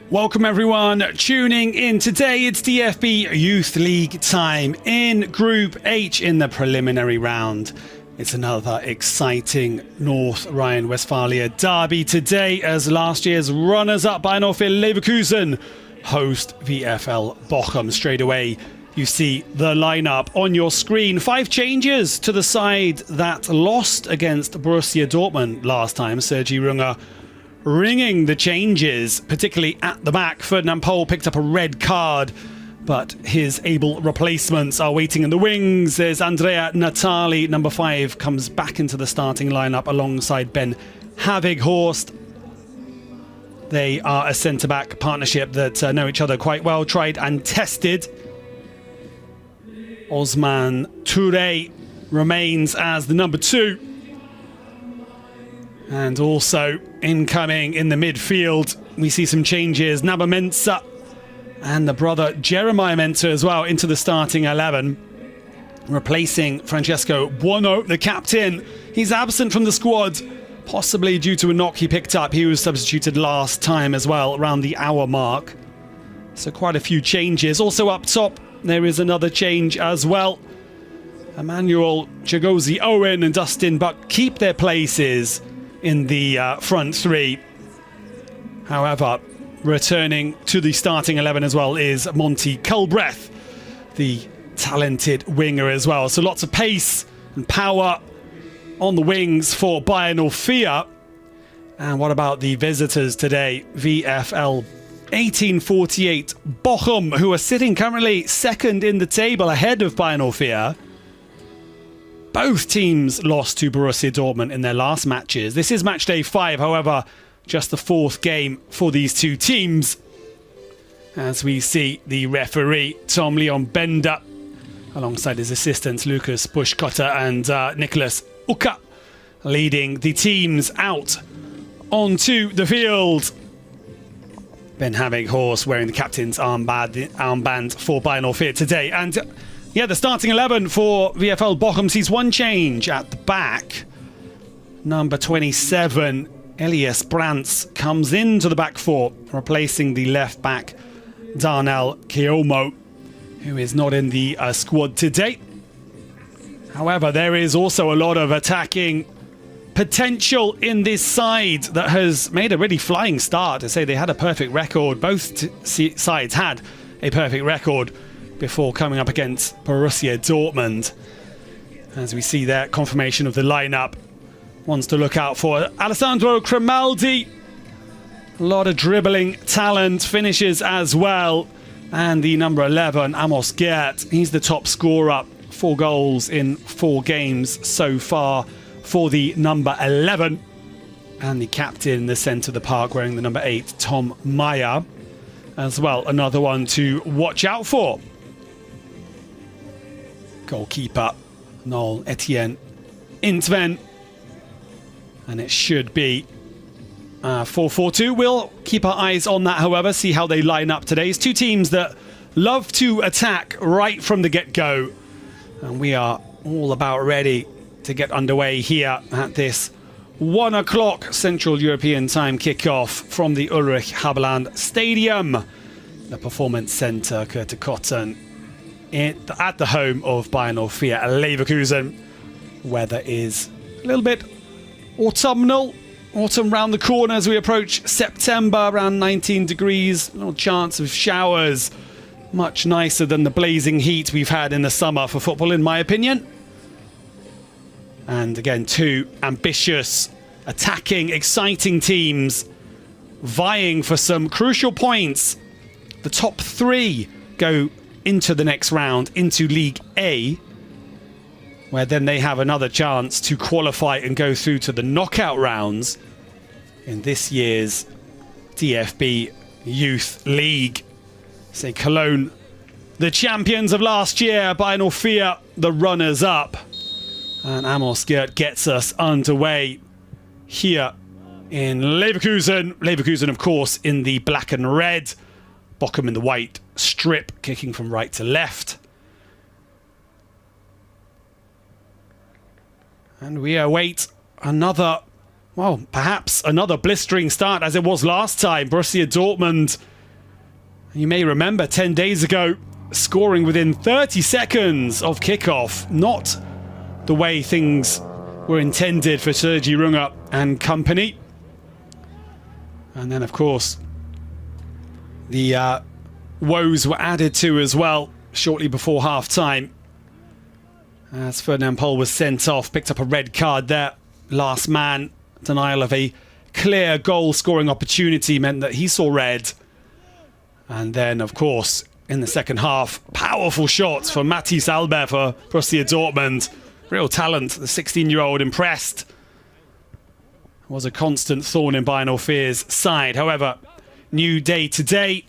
Welcome everyone tuning in. Today it's DFB Youth League time in Group H in the preliminary round. It's another exciting North Rhine-Westphalia derby today as last year's runners-up VfL Leverkusen host VfL Bochum. Straight away you see the lineup on your screen. 5 changes to the side that lost against Borussia Dortmund last time. Sergi Runger ringing the changes, particularly at the back. Ferdinand Pohl picked up a red card, but his able replacements are waiting in the wings. There's Andrea Natali, number 5, comes back into the starting lineup alongside Ben Havighorst. They are a centre-back partnership that know each other quite well, tried and tested. Osman Touré remains as the number 2. And also incoming in the midfield, we see some changes. Naba Mensah and the brother Jeremiah Mensah as well into the starting 11. Replacing Francesco Buono, the captain. He's absent from the squad, possibly due to a knock he picked up. He was substituted last time as well, around the hour mark. So quite a few changes. Also up top, there is another change as well. Emmanuel Chagozi Owen and Dustin Buck keep their places in the front 3. However, returning to the starting 11 as well is Monty Culbreth, the talented winger as well. So lots of pace and power on the wings for Bayern Orfea. And what about the visitors today? VfL 1848 Bochum, who are sitting currently second in the table ahead of Bayern Orfea. Both teams lost to Borussia Dortmund in their last matches. This is match day 5, however, just the 4th game for these two teams. As we see the referee, Tom Leon Bender, alongside his assistants, Lucas Buschkotter and Nicholas Uka, leading the teams out onto the field. Ben Havighorst wearing the captain's armband for Bayern Orfea today. And yeah, the starting 11 for VfL Bochum sees one change at the back. Number 27, Elias Brantz, comes into the back 4, replacing the left back Darnell Keomo, who is not in the squad today. However, there is also a lot of attacking potential in this side that has made a really flying start. To say they had a perfect record, both sides had a perfect record before coming up against Borussia Dortmund. As we see there, confirmation of the lineup. Ones to look out for: Alessandro Cremaldi, a lot of dribbling talent, finishes as well. And the number 11, Amos Gert, he's the top scorer, 4 goals in 4 games so far for the number 11. And the captain in the centre of the park wearing the number 8, Tom Meyer, as well, another one to watch out for. Goalkeeper Noel Etienne Intven, and it should be 4-4-2. We'll keep our eyes on that, however, see how they line up today. It's two teams that love to attack right from the get-go, and we are all about ready to get underway here at this 1 o'clock Central European time kickoff from the Ulrich Haberland Stadium, the Performance Centre, Kurt Cotton, at the home of Bayern Orfea Leverkusen. Weather is a little bit autumnal. Autumn round the corner as we approach September, around 19 degrees. No chance of showers. Much nicer than the blazing heat we've had in the summer for football, in my opinion. And again, 2 ambitious, attacking, exciting teams vying for some crucial points. The top 3 go into the next round, into League A, where then they have another chance to qualify and go through to the knockout rounds in this year's DFB Youth League. Say Cologne, the champions of last year, Bayern Orfea, the runners-up. And Amos Gert gets us underway here in Leverkusen. Leverkusen, of course, in the black and red. Bochum in the white strip, kicking from right to left. And we await another, well, perhaps another blistering start as it was last time. Borussia Dortmund You may remember 10 days ago, scoring within 30 seconds of kickoff. Not the way things were intended for Sergi Runga and company. And then, of course, the woes were added to as well shortly before half-time. As Ferdinand Pol was sent off, picked up a red card there. Last man, denial of a clear goal-scoring opportunity meant that he saw red. And then, of course, in the second half, powerful shots for Mathis Albert for Borussia Dortmund. Real talent, the 16-year-old impressed. Was a constant thorn in Bayern Orfea's side. However, new day today.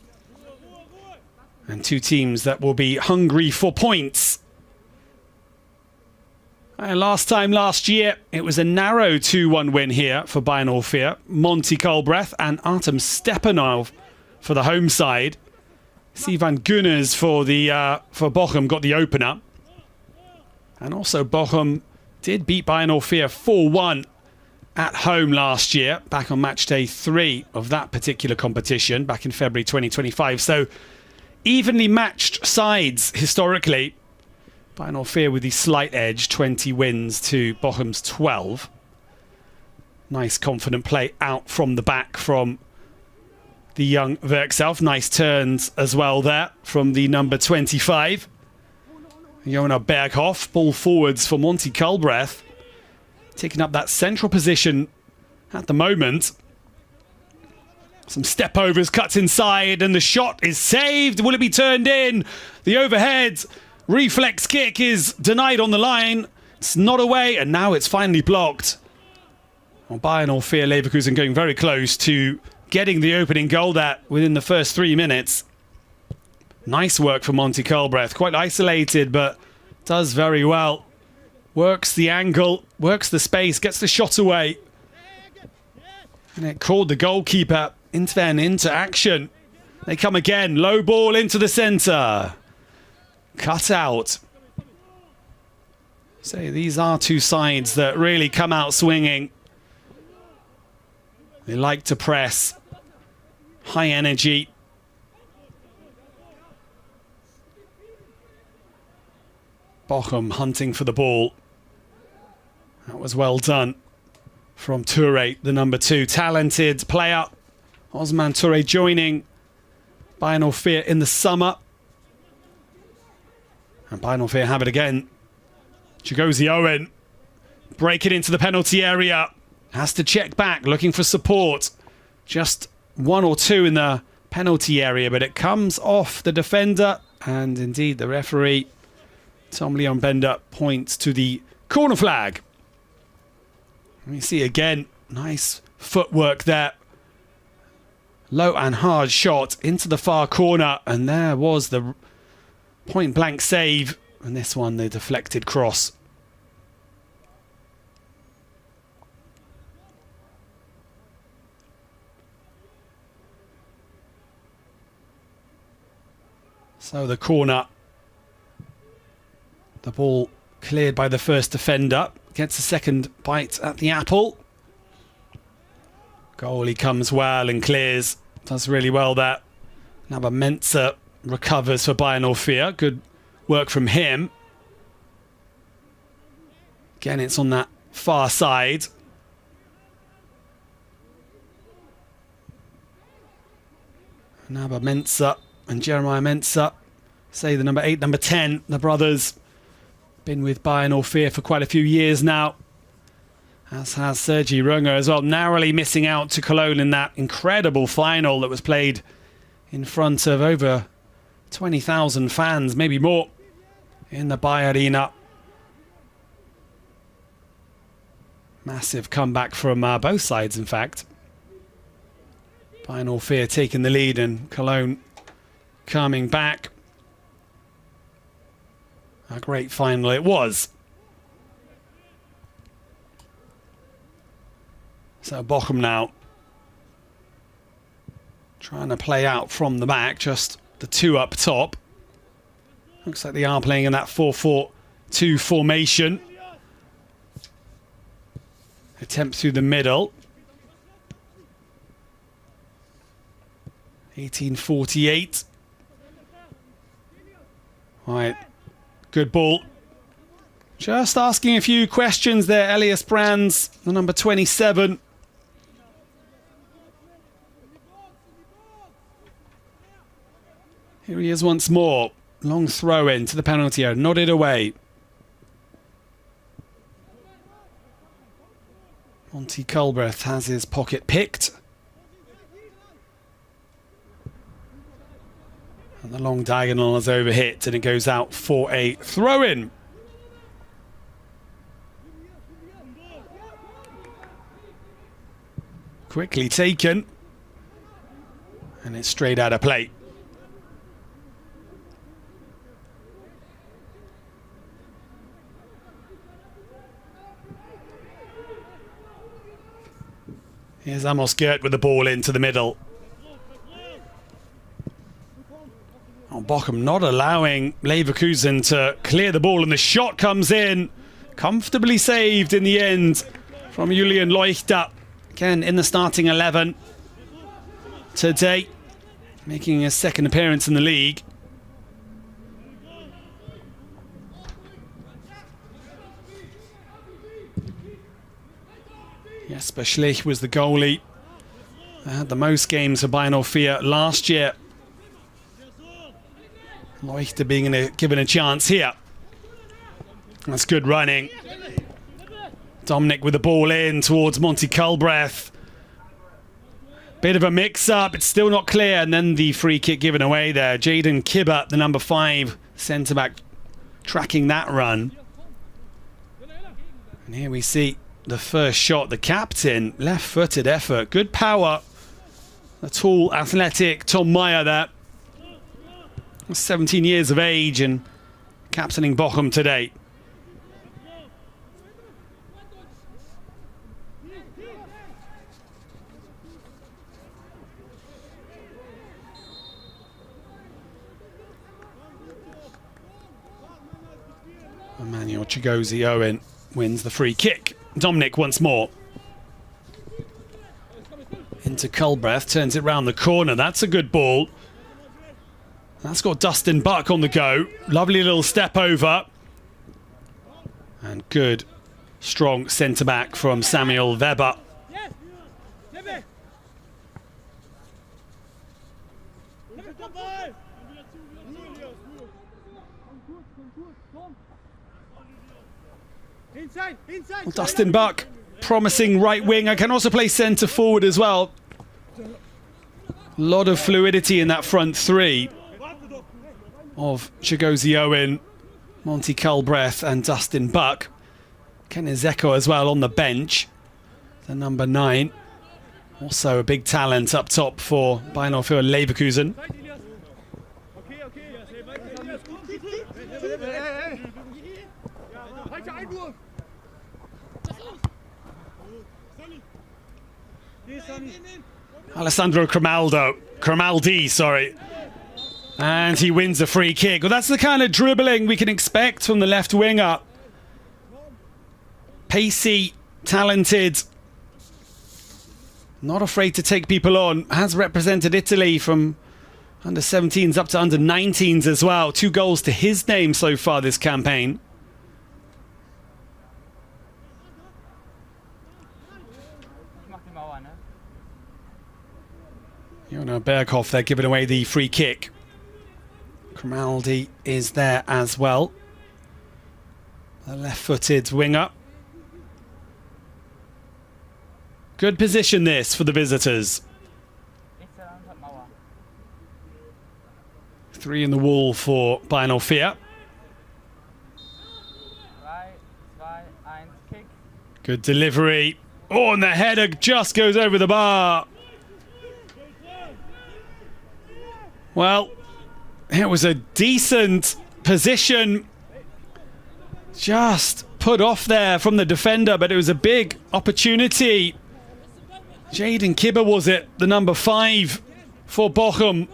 And two teams that will be hungry for points. And last year, it was a narrow 2-1 win here for Bayern Orfea. Monty Kulbrecht and Artem Stepanov for the home side. Sivan Gunners for Bochum got the opener. And also Bochum did beat Bayern Orfea 4-1 at home last year, back on match day 3 of that particular competition, back in February 2025. So evenly matched sides historically. Bayern Orfea with the slight edge, 20 wins to Bochum's 12. Nice confident play out from the back from the young Werkself. Nice turns as well there from the number 25. Jonas Berghoff, ball forwards for Monty Kulbrecht. Taking up that central position at the moment. Some step overs, cuts inside, and the shot is saved. Will it be turned in? The overhead reflex kick is denied on the line. It's not away, and now it's finally blocked. Well, Bayern Orfea Leverkusen going very close to getting the opening goal there within the first 3 minutes. Nice work for Monty Kulbrecht. Quite isolated, but does very well. Works the angle, works the space, gets the shot away. And it called the goalkeeper into action. They come again. Low ball into the centre. Cut out. So these are two sides that really come out swinging. They like to press. High energy. Bochum hunting for the ball. That was well done from Toure, the number 2. Talented player. Osman Toure joining Bayern Orfea in the summer. And Bayern Orfea have it again. Chigozie Owen breaking into the penalty area. Has to check back, looking for support. Just 1 or 2 in the penalty area, but it comes off the defender. And indeed, the referee, Tom Leon Bender, points to the corner flag. Let me see again. Nice footwork there. Low and hard shot into the far corner. And there was the point blank save. And this one, the deflected cross. So the corner. The ball cleared by the first defender. Gets a second bite at the apple. Goalie comes well and clears. Does really well there. Now Mensah recovers for Bayern Orfea. Good work from him. Again, it's on that far side. Now Mensah and Jeremiah Mensah. Say the number 8, number 10, the brothers. Been with Bayern Orfea for quite a few years now. As has Sergi Runga as well. Narrowly missing out to Cologne in that incredible final that was played in front of over 20,000 fans, maybe more, in the Bayer Arena. Massive comeback from both sides, in fact. Bayern Orfea taking the lead and Cologne coming back. A great final it was. So Bochum now trying to play out from the back, just the 2 up top. Looks like they are playing in that 4-4-2 formation. Attempt through the middle. 1848. Right, good ball. Just asking a few questions there, Elias Brands, the number 27. Here he is once more. Long throw in to the penalty area, nodded away. Monty Culbreth has his pocket picked. And the long diagonal is overhit and it goes out for a throw-in. Quickly taken. And it's straight out of play. Here's Amos Gert with the ball into the middle. Oh, Bochum not allowing Leverkusen to clear the ball, and the shot comes in. Comfortably saved in the end from Julian Leuchter. Again, in the starting 11 today, making his second appearance in the league. Jesper Schlich was the goalie. They had the most games for Bayern 04 last year. Leuchter being given a chance here. That's good running. Dominic with the ball in towards Monty Culbreth. Bit of a mix-up, it's still not clear, and then the free kick given away there. Jaden Kibbe, the number 5 centre-back, tracking that run. And here we see the first shot, the captain, left-footed effort, good power. The tall, athletic Tom Meyer there. 17 years of age and captaining Bochum today. Emmanuel Chigozie Owen wins the free kick. Dominic once more. Into Culbreth, turns it round the corner. That's a good ball. That's got Dustin Buck on the go. Lovely little step over. And good, strong centre-back from Samuel Weber. Well, Dustin Buck, promising right winger, can also play centre forward as well. A lot of fluidity in that front three of Chigozie Owen, Monty Culbreth and Dustin Buck. Ken Ezeko as well on the bench, the number 9. Also a big talent up top for Bayern 04 Leverkusen. Alessandro Cromaldi, sorry. And he wins the free kick. Well, that's the kind of dribbling we can expect from the left winger. Pacey, talented, not afraid to take people on. Has represented Italy from under 17s up to under 19s as well. 2 goals to his name so far this campaign. Jonas Berghoff there giving away the free kick. Cromaldi is there as well. The left-footed winger. Good position this for the visitors. 3 in the wall for Bayern 04. Good delivery. Oh, and the header just goes over the bar. Well, it was a decent position. Just put off there from the defender, but it was a big opportunity. Jaden Kibbe was it, the number 5 for Bochum.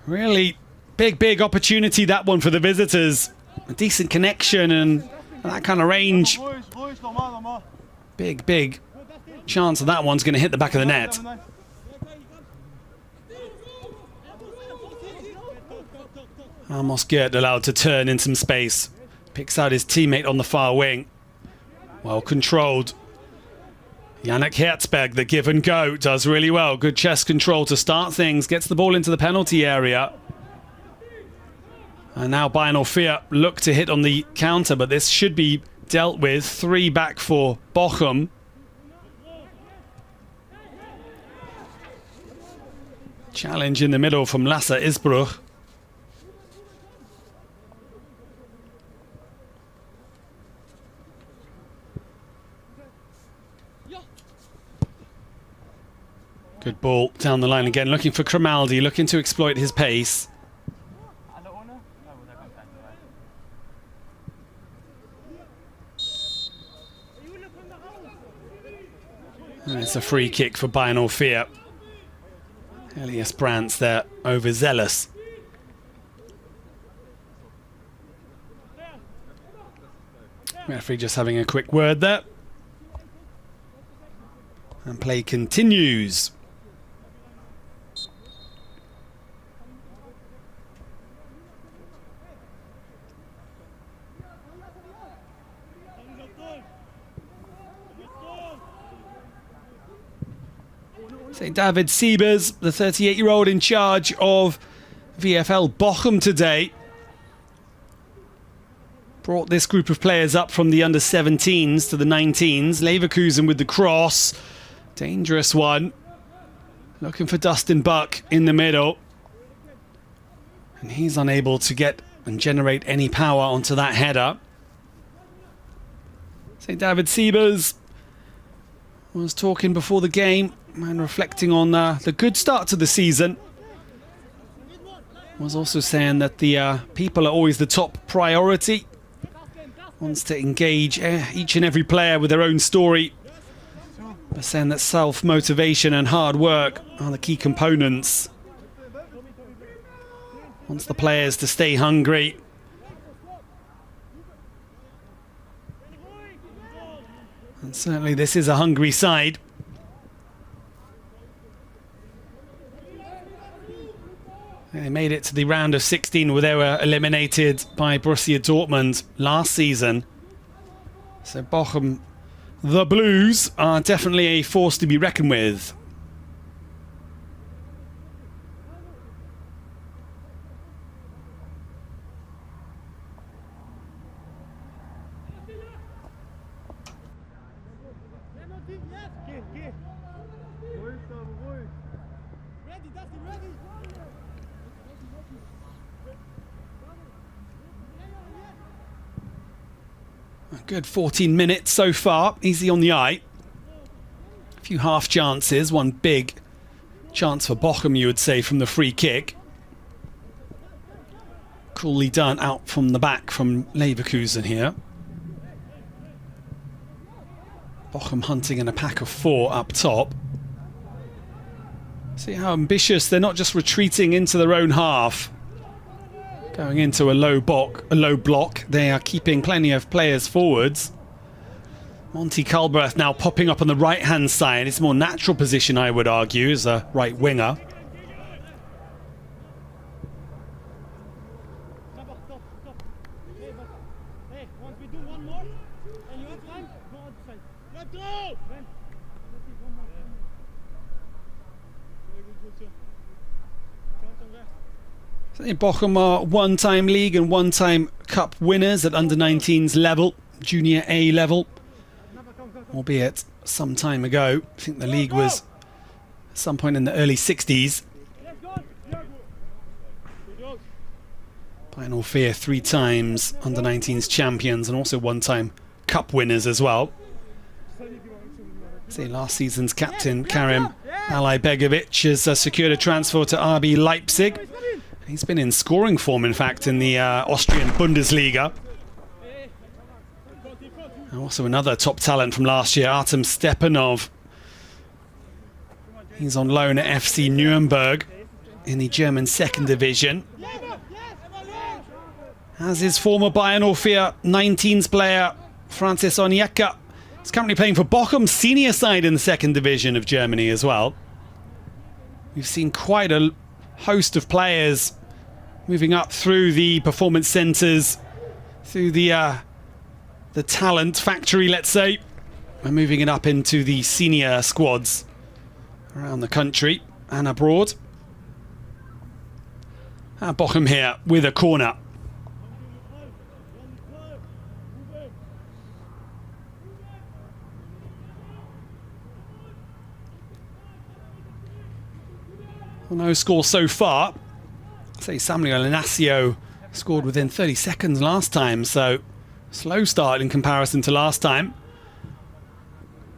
Really big opportunity, that one for the visitors. A decent connection and that kind of range. Big chance of that one's going to hit the back of the net. Amos Gert allowed to turn in some space. Picks out his teammate on the far wing. Well controlled. Yannick Herzberg, the give and go, does really well. Good chest control to start things. Gets the ball into the penalty area. And now Bayern Ofir look to hit on the counter, but this should be dealt with. 3 back for Bochum. Challenge in the middle from Lasse Isbruch. Good ball down the line again, looking for Grimaldi, looking to exploit his pace. And it's a free kick for Bayern Ofir. Elias Brandt there, overzealous. Referee just having a quick word there. And play continues. Say David Siebers, the 38-year-old in charge of VfL Bochum today, brought this group of players up from the under-17s to the 19s. Leverkusen with the cross. Dangerous one. Looking for Dustin Buck in the middle. And he's unable to get and generate any power onto that header. Say David Siebers was talking before the game and reflecting on the good start to the season. Was also saying that the people are always the top priority. Wants to engage each and every player with their own story. But saying that self-motivation and hard work are the key components. Wants the players to stay hungry. And certainly this is a hungry side. They made it to the round of 16 where they were eliminated by Borussia Dortmund last season. So Bochum, the Blues, are definitely a force to be reckoned with. A good 14 minutes so far, easy on the eye. A few half chances, one big chance for Bochum, you would say, from the free kick. Coolly done out from the back from Leverkusen here. Bochum hunting in a pack of 4 up top. See how ambitious, they're not just retreating into their own half. Going into a low block, they are keeping plenty of players forwards. Monty Culbreath now popping up on the right-hand side. It's a more natural position, I would argue, as a right winger. Bochum are one-time league and one-time cup winners at under-19s level, junior A level, albeit some time ago. I think the league was at some point in the early 60s. Bayern Ofir 3 times under-19s champions and also one-time cup winners as well. See, last season's captain Karim Alaibegovic has secured a transfer to RB Leipzig. He's been in scoring form, in fact, in the Austrian Bundesliga. And also another top talent from last year, Artem Stepanov. He's on loan at FC Nuremberg in the German second division. As his former Bayern Ofir 19s player, Francis Onyeka, is currently playing for Bochum's senior side in the second division of Germany as well. We've seen quite a host of players moving up through the performance centres, through the talent factory, let's say, and moving it up into the senior squads around the country and abroad. And Bochum here with a corner. Well, no score so far. Say Samuel Inacio scored within 30 seconds last time, so slow start in comparison to last time.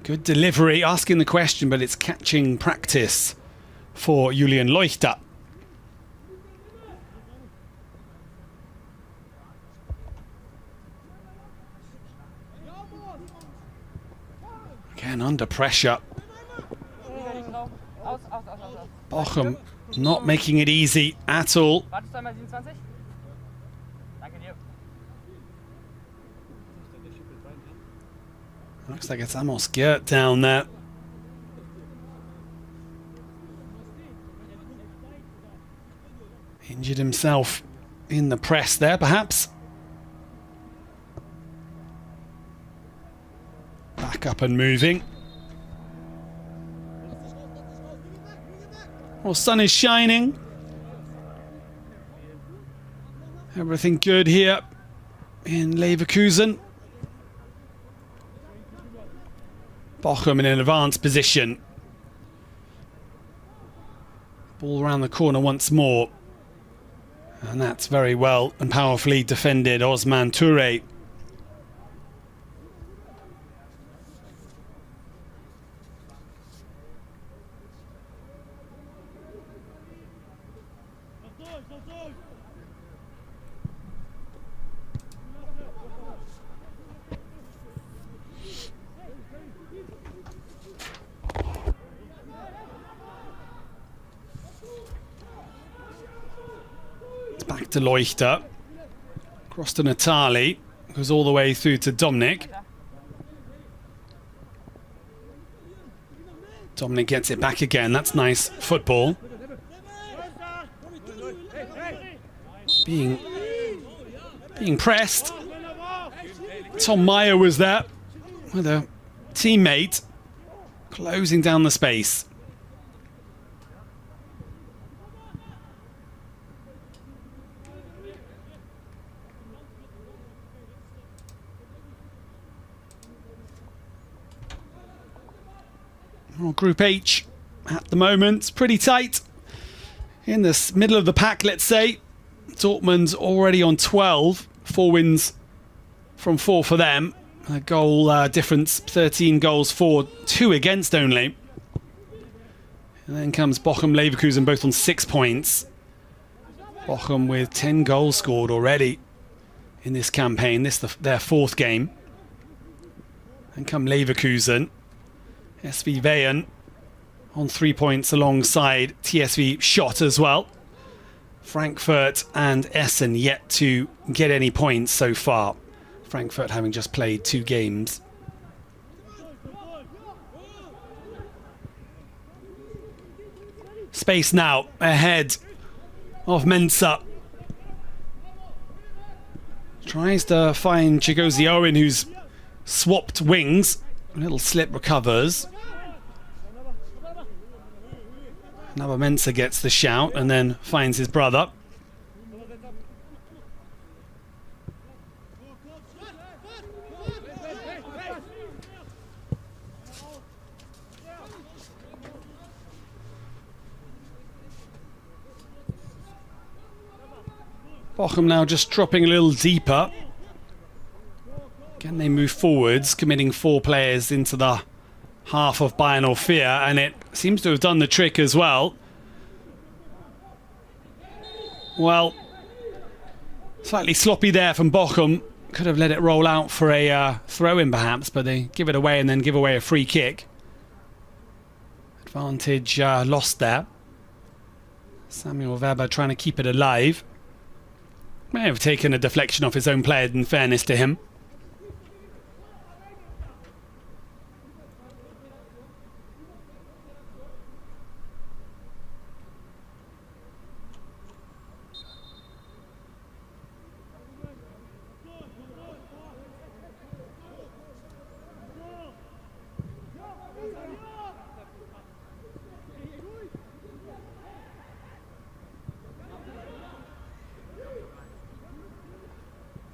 Good delivery, asking the question, but it's catching practice for Julian Leuchter. Again, under pressure. Bochum not making it easy at all. Looks like it's Amos Gert down there. Injured himself in the press there, perhaps. Back up and moving. Well, sun is shining. Everything good here in Leverkusen. Bochum in an advanced position. Ball around the corner once more. And that's very well and powerfully defended Osman Touré. Back to Leuchter. Cross to Natali. Goes all the way through to Dominic. Dominic gets it back again. That's nice football. Being pressed. Tom Meyer was there with a teammate closing down the space. Well, Group H at the moment, pretty tight. In the middle of the pack, let's say. Dortmund's already on 12. 4 wins from 4 for them. A goal difference, 13 goals for, 2 against only. And then comes Bochum, Leverkusen, both on 6 points. Bochum with 10 goals scored already in this campaign. This is their 4th game. And come Leverkusen. SV Weyhen on 3 points alongside TSV Schott as well. Frankfurt and Essen yet to get any points so far. Frankfurt having just played 2 games. Space now ahead of Mensah. Tries to find Chigozie Owen, who's swapped wings. A little slip, recovers. Now Mensah gets the shout and then finds his brother. Bochum now just dropping a little deeper. Again, they move forwards, committing 4 players into the half of Bayern 04, and it seems to have done the trick as well. Well, slightly sloppy there from Bochum. Could have let it roll out for a throw-in perhaps, but they give it away and then give away a free kick. Advantage lost there. Samuel Weber trying to keep it alive. May have taken a deflection off his own player, in fairness to him.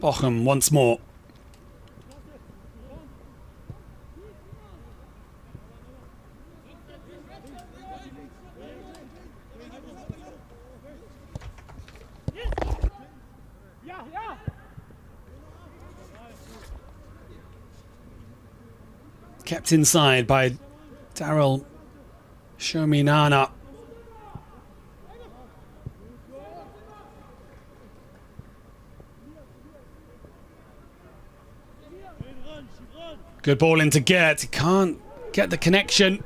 Bochum once more. Kept inside by Daryl Shominana. Good ball in to Gert. He can't get the connection.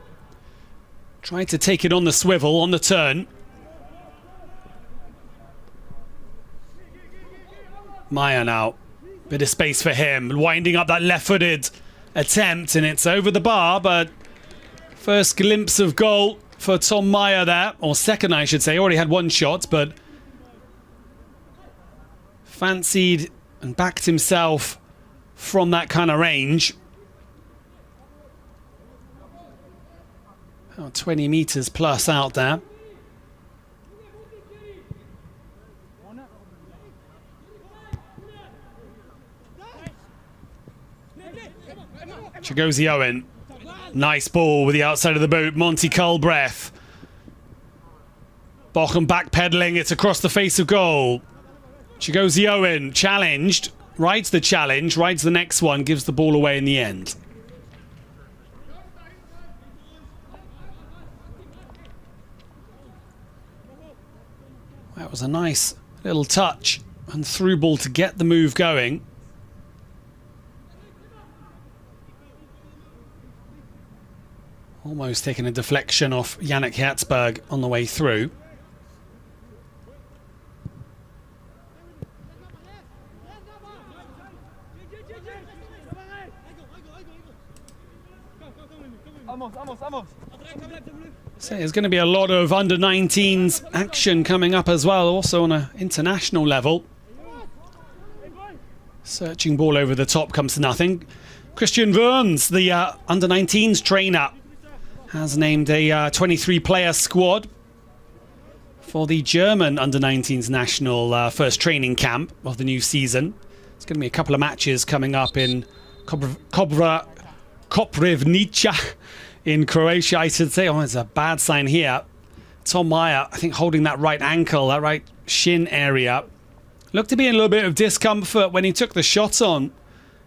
Tried to take it on the swivel, on the turn. Meyer now. Bit of space for him. Winding up that left-footed attempt, and it's over the bar, but first glimpse of goal for Tom Meyer there. Or second, I should say. Already had one shot, but fancied and backed himself from that kind of range. 20 meters plus out there. Chigozie Owen. Nice ball with the outside of the boot. Monty Culbreth. Bochum backpedaling. It's across the face of goal. Chigozie Owen challenged. Rides the challenge. Rides the next one. Gives the ball away in the end. That was a nice little touch and through ball to get the move going. Almost taking a deflection off Yannick Hertzberg on the way through. So there's going to be a lot of under-19s action coming up as well, also on an international level. Searching ball over the top comes to nothing. Christian Wurns, the under-19s trainer, has named a 23-player squad for the German under-19s national first training camp of the new season. There's going to be a couple of matches coming up in Koprivnica in Croatia, I should say. Oh, it's a bad sign here. Tom Meyer, I think, holding that right ankle, that right shin area. Looked to be in a little bit of discomfort when he took the shot on.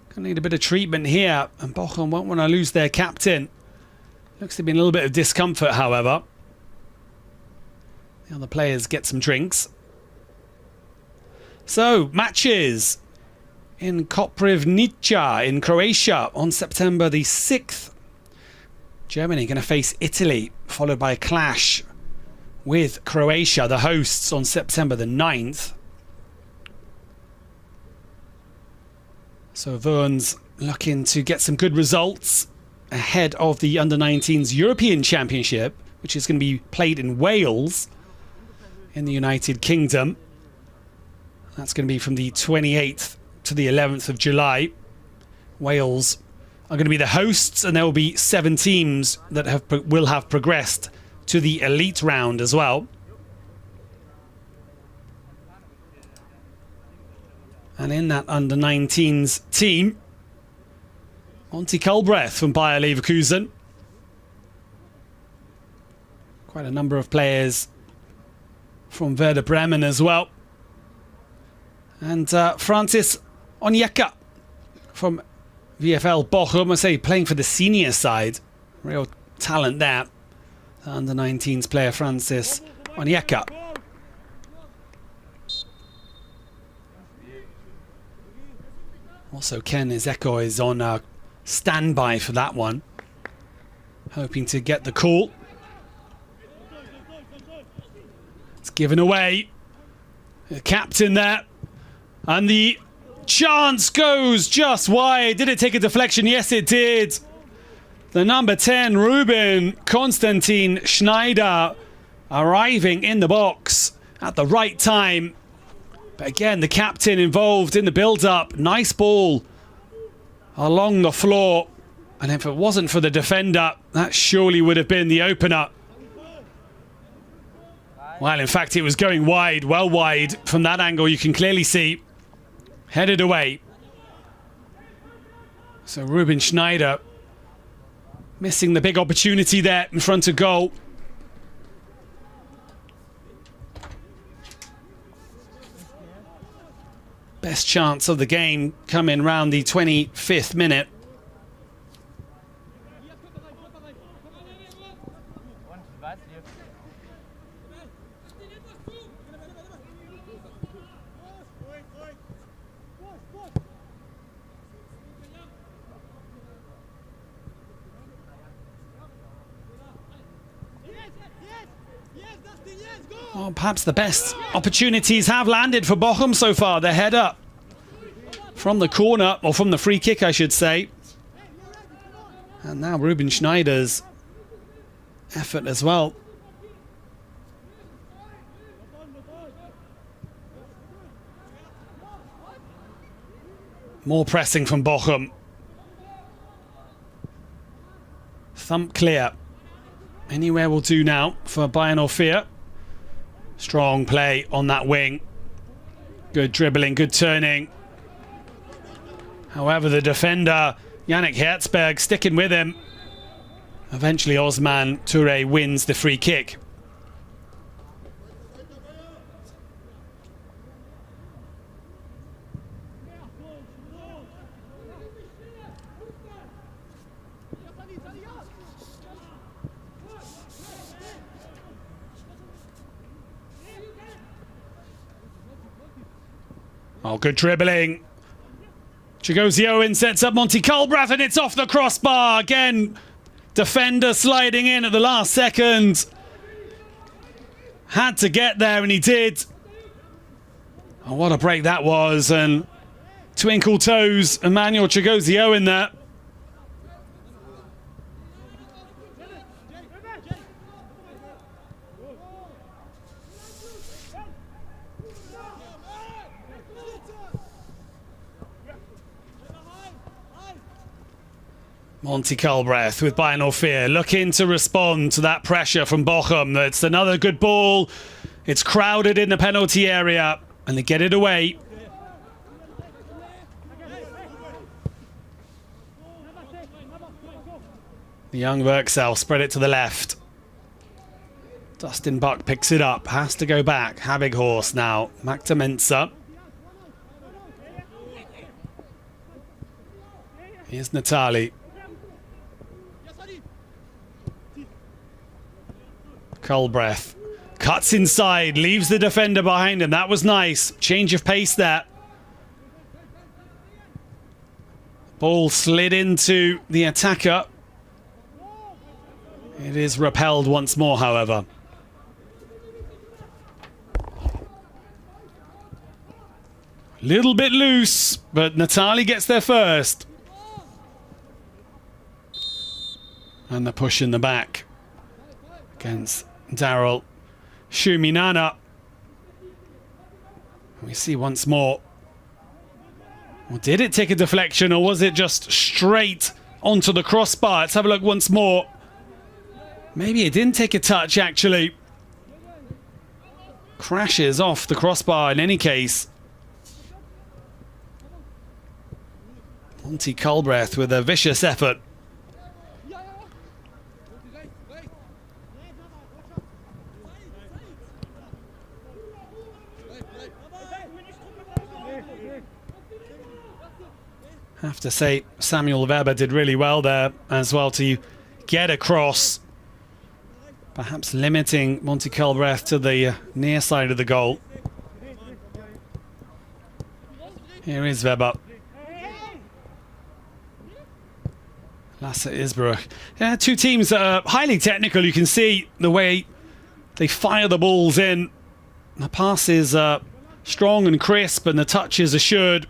Gonna need a bit of treatment here, and Bochum won't want to lose their captain. Looks to be in a little bit of discomfort, however. The other players get some drinks. So, matches in Koprivnica in Croatia on September the 6th. Germany going to face Italy, followed by a clash with Croatia, the hosts, on September the 9th. So Wurns looking to get some good results ahead of the Under-19s European Championship, which is going to be played in Wales in the United Kingdom. That's going to be from the 28th to the 11th of July. Wales are going to be the hosts, and there will be 7 teams that will have progressed to the elite round as well. And in that under-19s team, Monty Culbreth from Bayer Leverkusen. Quite a number of players from Werder Bremen as well. And Francis Onyeka from VfL Bochum, I say, playing for the senior side. Real talent there. The under-19s player Francis Onyeka. Also, Ken Ezeko is on standby for that one. Hoping to get the call. It's given away. The captain there. And the chance goes just wide. Did it take a deflection? Yes, it did. The number 10, Ruben Konstantin Schneider, arriving in the box at the right time. But again, the captain involved in the build-up. Nice ball along the floor. And if it wasn't for the defender, that surely would have been the opener. Well, in fact, it was going wide, well wide. From that angle, you can clearly see Headed away. So Ruben Schneider missing the big opportunity there in front of goal. Best chance of the game coming round the 25th minute. Well, perhaps the best opportunities have landed for Bochum so far. The header from the corner, or from the free kick, I should say. And now Ruben Schneider's effort as well. More pressing from Bochum. Thump clear. Anywhere will do now for Bayern 04. Strong play on that wing. Good dribbling, good turning. However, the defender, Yannick Herzberg, sticking with him. Eventually, Osman Touré wins the free kick. Oh, good dribbling. Chigozioin sets up Monty Culbrath and it's off the crossbar. Again, defender sliding in at the last second. Had to get there and he did. Oh, what a break that was. And twinkle toes, Emmanuel Chigozioin there. Monty Culbrath with Bayern 04 looking to respond to that pressure from Bochum. That's another good ball. It's crowded in the penalty area and they get it away. The young Werksel spread it to the left. Dustin Buck picks it up, has to go back. Habighorst now, back to Mensah. Here's Natali. Culbrath cuts inside, leaves the defender behind him. That was nice. Change of pace there. Ball slid into the attacker. It is repelled once more, however. Little bit loose, but Natali gets there first. And the push in the back against Daryl Shuminana. We see once more. Well, did it take a deflection or was it just straight onto the crossbar? Let's have a look once more. Maybe it didn't take a touch, actually. Crashes off the crossbar in any case. Monty Culbrath with a vicious effort. Have to say, Samuel Weber did really well there as well to get across. Perhaps limiting Monty Culbrath to the near side of the goal. Here is Weber. Lasse Isbruch. Yeah, two teams that are highly technical. You can see the way they fire the balls in. The pass is strong and crisp and the touch is assured.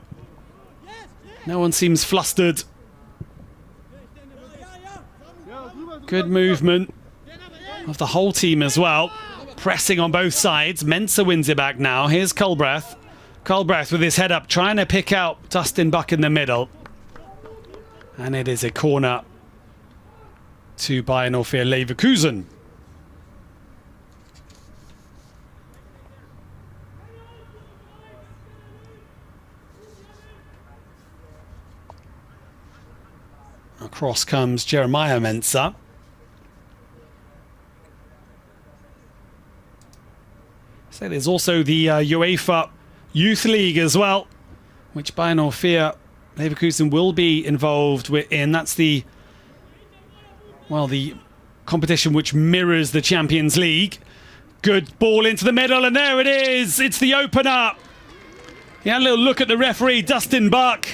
No one seems flustered. Good movement of the whole team as well. Pressing on both sides. Mensah wins it back now. Here's Culbrath. Culbrath with his head up, trying to pick out Dustin Buck in the middle. And it is a corner to Bayern 04 Leverkusen. Cross comes Jeremiah Mensah. So there's also the UEFA Youth League as well, which by no fear Leverkusen will be involved in. That's the competition which mirrors the Champions League. Good ball into the middle, and there it is. It's the opener. He had a little look at the referee, Dustin Buck.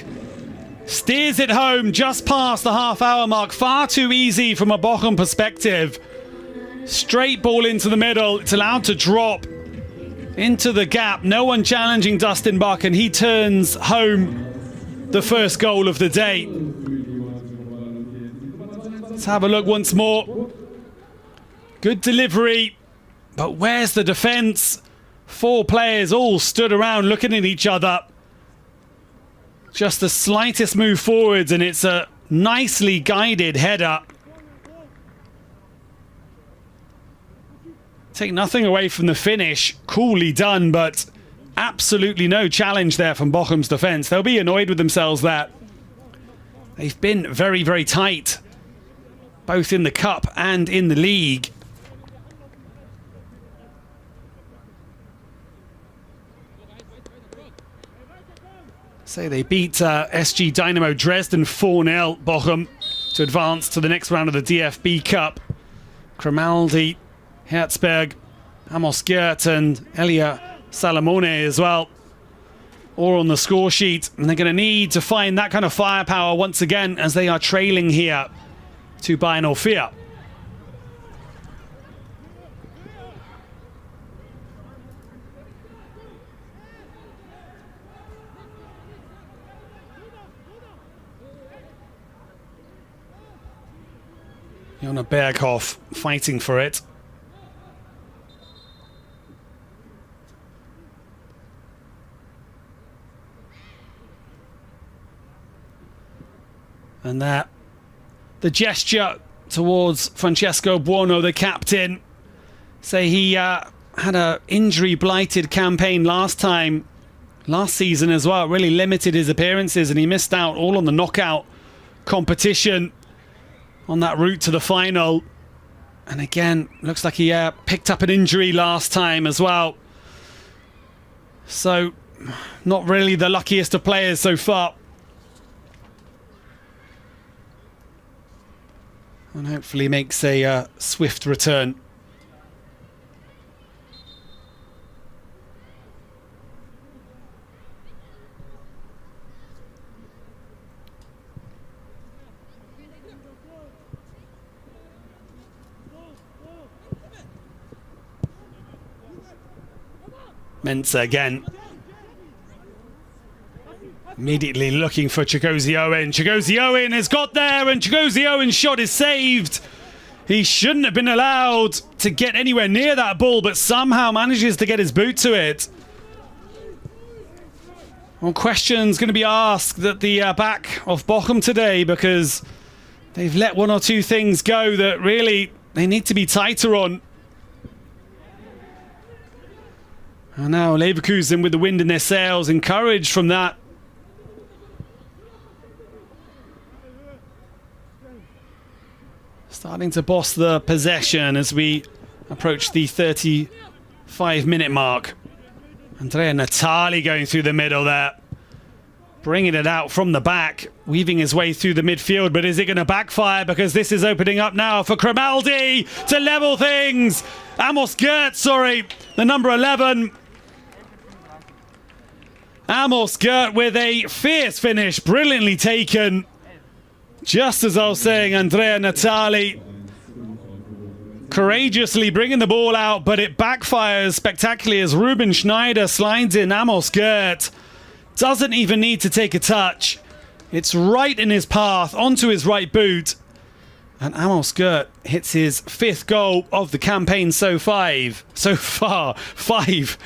Steers it home just past the half-hour mark. Far too easy from a Bochum perspective. Straight ball into the middle. It's allowed to drop into the gap. No one challenging Dustin Buck, and he turns home the first goal of the day. Let's have a look once more. Good delivery, but where's the defence? 4 players all stood around looking at each other. Just the slightest move forwards, and it's a nicely guided header. Take nothing away from the finish. Coolly done, but absolutely no challenge there from Bochum's defence. They'll be annoyed with themselves there. They've been very, very tight, both in the cup and in the league. So they beat SG Dynamo Dresden 4-0, Bochum, to advance to the next round of the DFB Cup. Grimaldi, Herzberg, Amos Gert and Elia Salamone as well, all on the score sheet. And they're going to need to find that kind of firepower once again as they are trailing here to Bayern 04. Jona Berghoff fighting for it. And that, the gesture towards Francesco Buono, the captain. Say he had an injury-blighted campaign last season as well. Really limited his appearances, and he missed out all on the knockout competition on that route to the final. And again, looks like he picked up an injury last time as well. So, not really the luckiest of players so far. And hopefully makes a swift return. Mensah again. Immediately looking for Chigozie Owen. Chigozie Owen has got there, and Chigozie Owen's shot is saved. He shouldn't have been allowed to get anywhere near that ball, but somehow manages to get his boot to it. Well, questions going to be asked at the back of Bochum today, because they've let one or two things go that really they need to be tighter on. And now Leverkusen with the wind in their sails, encouraged from that. Starting to boss the possession as we approach the 35-minute mark. Andrea Natali going through the middle there. Bringing it out from the back. Weaving his way through the midfield. But is it going to backfire? Because this is opening up now for Grimaldi to level things. Amos Gert, the number 11. Amos Gert with a fierce finish. Brilliantly taken. Just as I was saying, Andrea Natali courageously bringing the ball out, but it backfires spectacularly as Ruben Schneider slides in. Amos Gert doesn't even need to take a touch. It's right in his path, onto his right boot. And Amos Gert hits his 5th goal of the campaign so far. 5.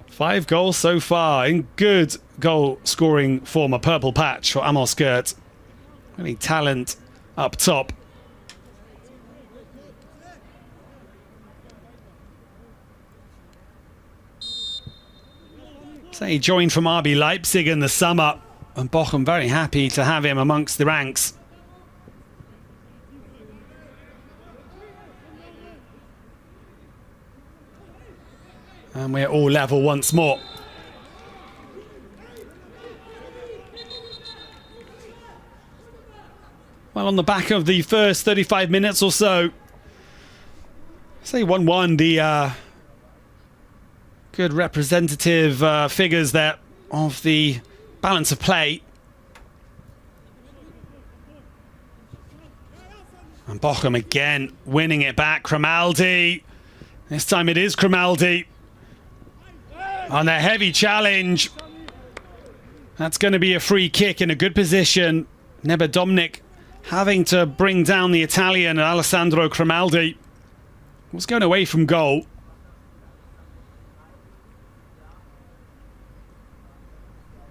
5 goals so far in good goal-scoring form. A purple patch for Amos Gert. Really talent up top. So he joined from RB Leipzig in the summer. and Bochum very happy to have him amongst the ranks. And we're all level once more. Well, on the back of the first 35 minutes or so, say 1-1, the good representative figures there of the balance of play. And Bochum again winning it back. Grimaldi. This time it is Grimaldi. On a heavy challenge. That's going to be a free kick in a good position. Dominic having to bring down the Italian, Alessandro Grimaldi. Was going away from goal.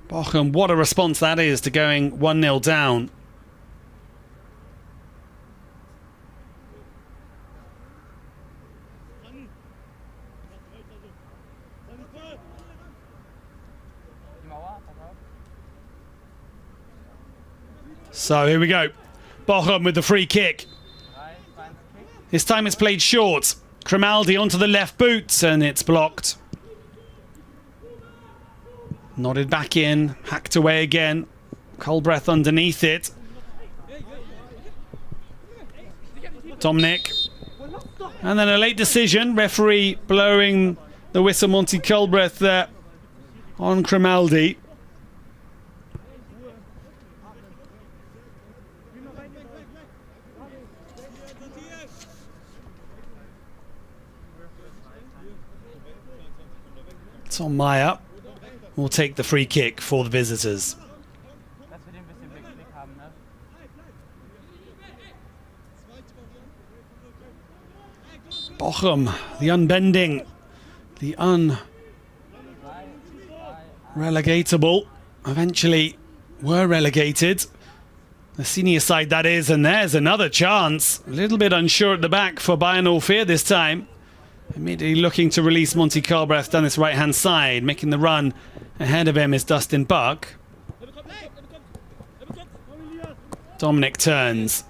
Bochum, what a response that is to going 1-0 down. So here we go. Bochum with the free kick. This time it's played short. Grimaldi onto the left boot and it's blocked. Nodded back in, hacked away again. Culbreth underneath it. Dominic. And then a late decision. Referee blowing the whistle, Monty Culbreth there on Grimaldi. Tom Meyer will take the free kick for the visitors. Bochum, the unbending, the unrelegatable, eventually were relegated. The senior side, that is, and there's another chance. A little bit unsure at the back for Bayern 04 this time. Immediately looking to release Monty Culbreth down this right-hand side. Making the run ahead of him is Dustin Buck. Dominic turns.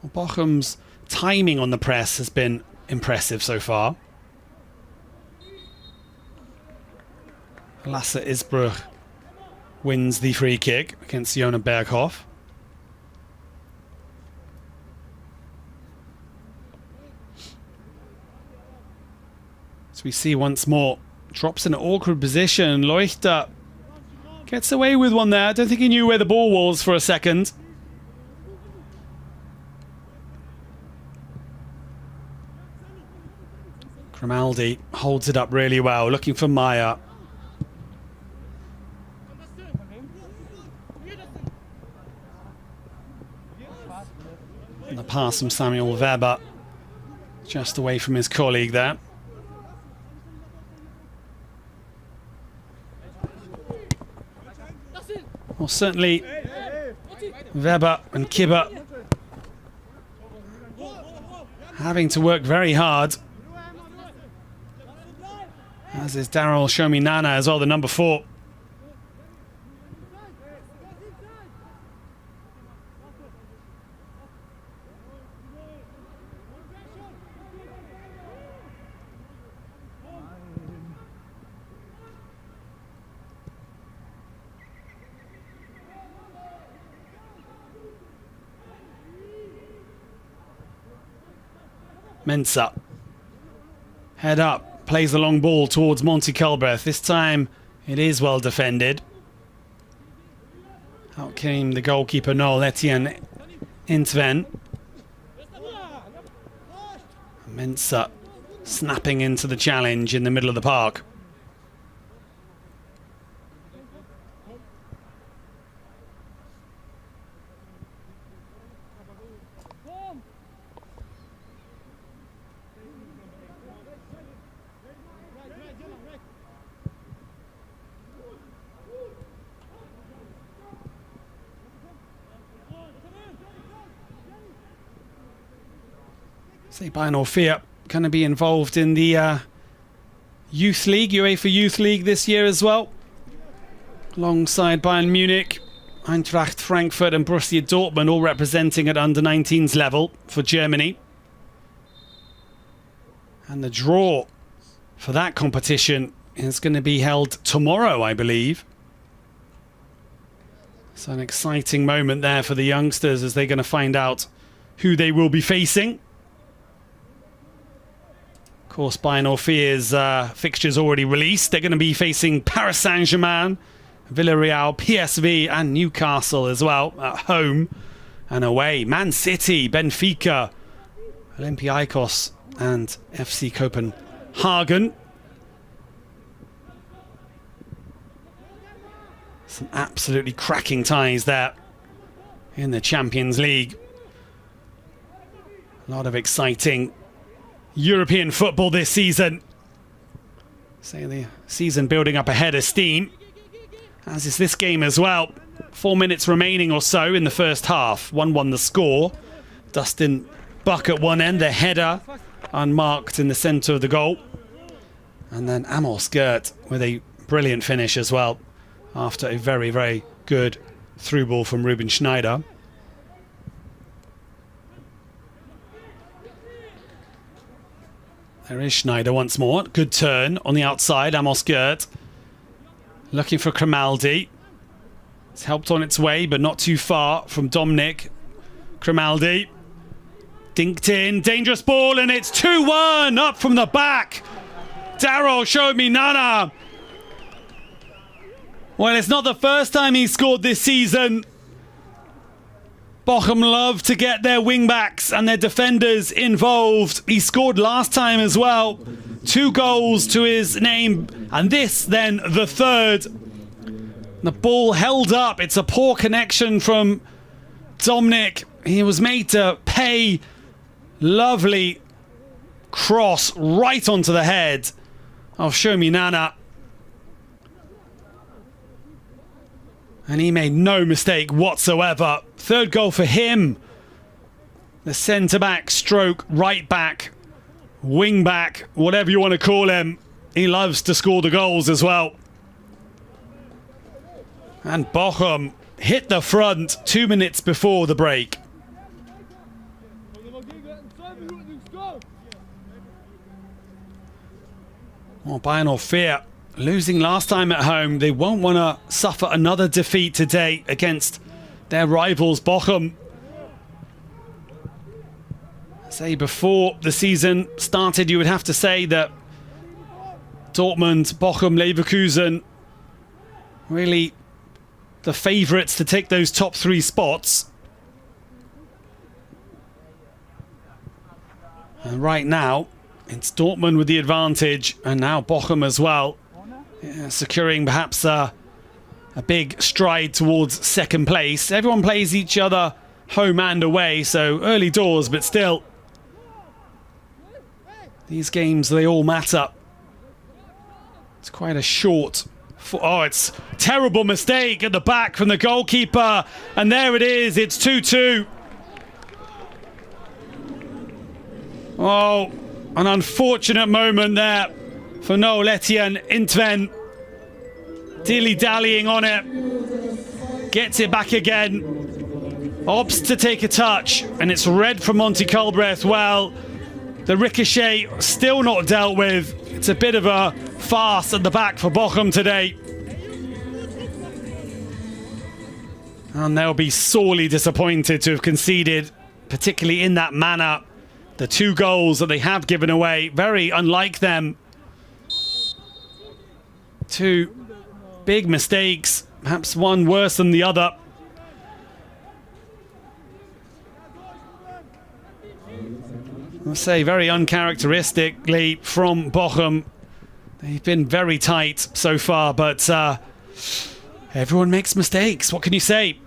Well, Bochum's timing on the press has been impressive so far. Lasse Isbruch wins the free kick against Jona Berghoff. So we see once more, drops in an awkward position. Leuchter gets away with one there. I don't think he knew where the ball was for a second. Grimaldi holds it up really well, looking for Meyer. And the pass from Samuel Weber, just away from his colleague there. Well, certainly Weber and Kibber having to work very hard. As is Daryl Shominana as well, the number 4. Mensah. Head up. Plays the long ball towards Monty Culbreth. This time it is well defended. Out came the goalkeeper Noel Etienne Intven. Mensah snapping into the challenge in the middle of the park. Say Bayern Orfea going to be involved in the Youth League, UEFA Youth League this year as well, alongside Bayern Munich, Eintracht Frankfurt and Borussia Dortmund, all representing at under-19s level for Germany. And the draw for that competition is going to be held tomorrow, I believe. So an exciting moment there for the youngsters as they're going to find out who they will be facing. Of course, Bayern Orfea's fixtures already released. They're going to be facing Paris Saint-Germain, Villarreal, PSV and Newcastle as well at home and away. Man City, Benfica, Olympiacos and FC Copenhagen. Some absolutely cracking ties there in the Champions League. A lot of exciting European football this season. So the season building up ahead of steam, as is this game as well. 4 minutes remaining or so in the first half. 1-1 the score. Dustin Buck at one end, the header unmarked in the centre of the goal. And then Amos Gert with a brilliant finish as well, after a very, very good through ball from Ruben Schneider. There is Schneider once more. Good turn on the outside. Amos Gert looking for Grimaldi. It's helped on its way, but not too far from Dominic. Grimaldi dinked in. Dangerous ball, and it's 2-1 up from the back. Daryl showed me Nana. Well, it's not the first time he's scored this season. Bochum love to get their wing-backs and their defenders involved. He scored last time as well. 2 goals to his name. And this, then, the third. The ball held up. It's a poor connection from Dominic. He was made to pay. Lovely cross right onto the head of Shomi Nana. And he made no mistake whatsoever. Third goal for him. The centre-back stroke right-back, wing-back, whatever you want to call him. He loves to score the goals as well. And Bochum hit the front 2 minutes before the break. Oh, Bayern Orfea losing last time at home. They won't want to suffer another defeat today against their rivals Bochum. Say before the season started, you would have to say that Dortmund, Bochum, Leverkusen really the favourites to take those top 3 spots. And right now it's Dortmund with the advantage, and now Bochum as well. Yeah, securing perhaps a big stride towards second place. Everyone plays each other home and away, so early doors, but still, these games, they all matter. It's quite a short... Oh, it's a terrible mistake at the back from the goalkeeper, and there it is, it's 2-2. Oh, an unfortunate moment there for Noel Etienne Intven. Dilly-dallying on it. Gets it back again. Opts to take a touch. And it's red from Monty Culbreth. Well, the ricochet still not dealt with. It's a bit of a farce at the back for Bochum today. And they'll be sorely disappointed to have conceded, particularly in that manner, the 2 goals that they have given away. Very unlike them. 2 big mistakes, perhaps one worse than the other. I'll say very uncharacteristically from Bochum. They've been very tight so far, but everyone makes mistakes. What can you say?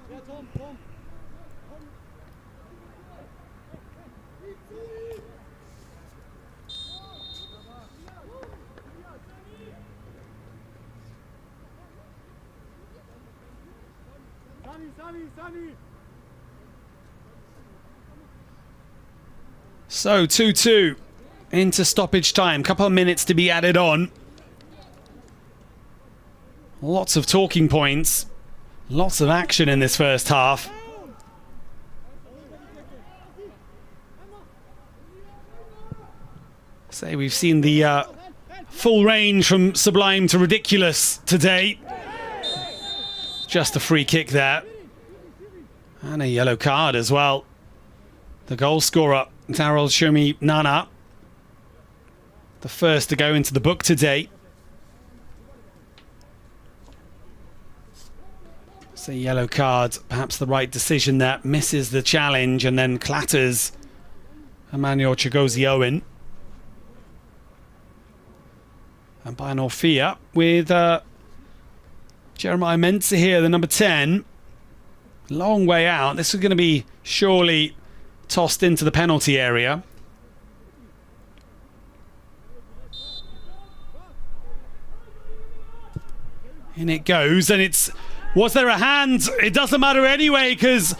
So 2-2 into stoppage time. Couple of minutes to be added on. Lots of talking points. Lots of action in this first half. Say we've seen the full range from sublime to ridiculous today. Just a free kick there. And a yellow card as well. The goal scorer, Daryl Shomi Nana. The first to go into the book today. It's a yellow card, perhaps the right decision there. Misses the challenge and then clatters Emmanuel Chigozie-Owen. And by Norfia with Jeremiah Mensah here, the number 10. Long way out. This is going to be surely tossed into the penalty area. In it goes, and it's... Was there a hand? It doesn't matter anyway, because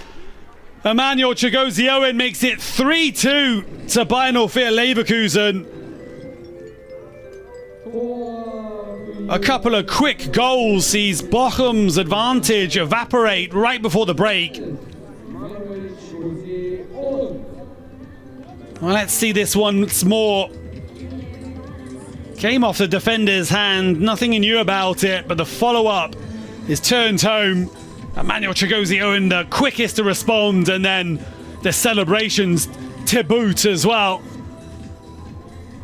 Emmanuel Chigozie-Owen makes it 3-2 to Bayern Leverkusen. A couple of quick goals sees Bochum's advantage evaporate right before the break. Well, let's see this once more. Came off the defender's hand, nothing he knew about it, but the follow-up is turned home. Emmanuel Chigozie-Owen, the quickest to respond, and then the celebrations to boot as well.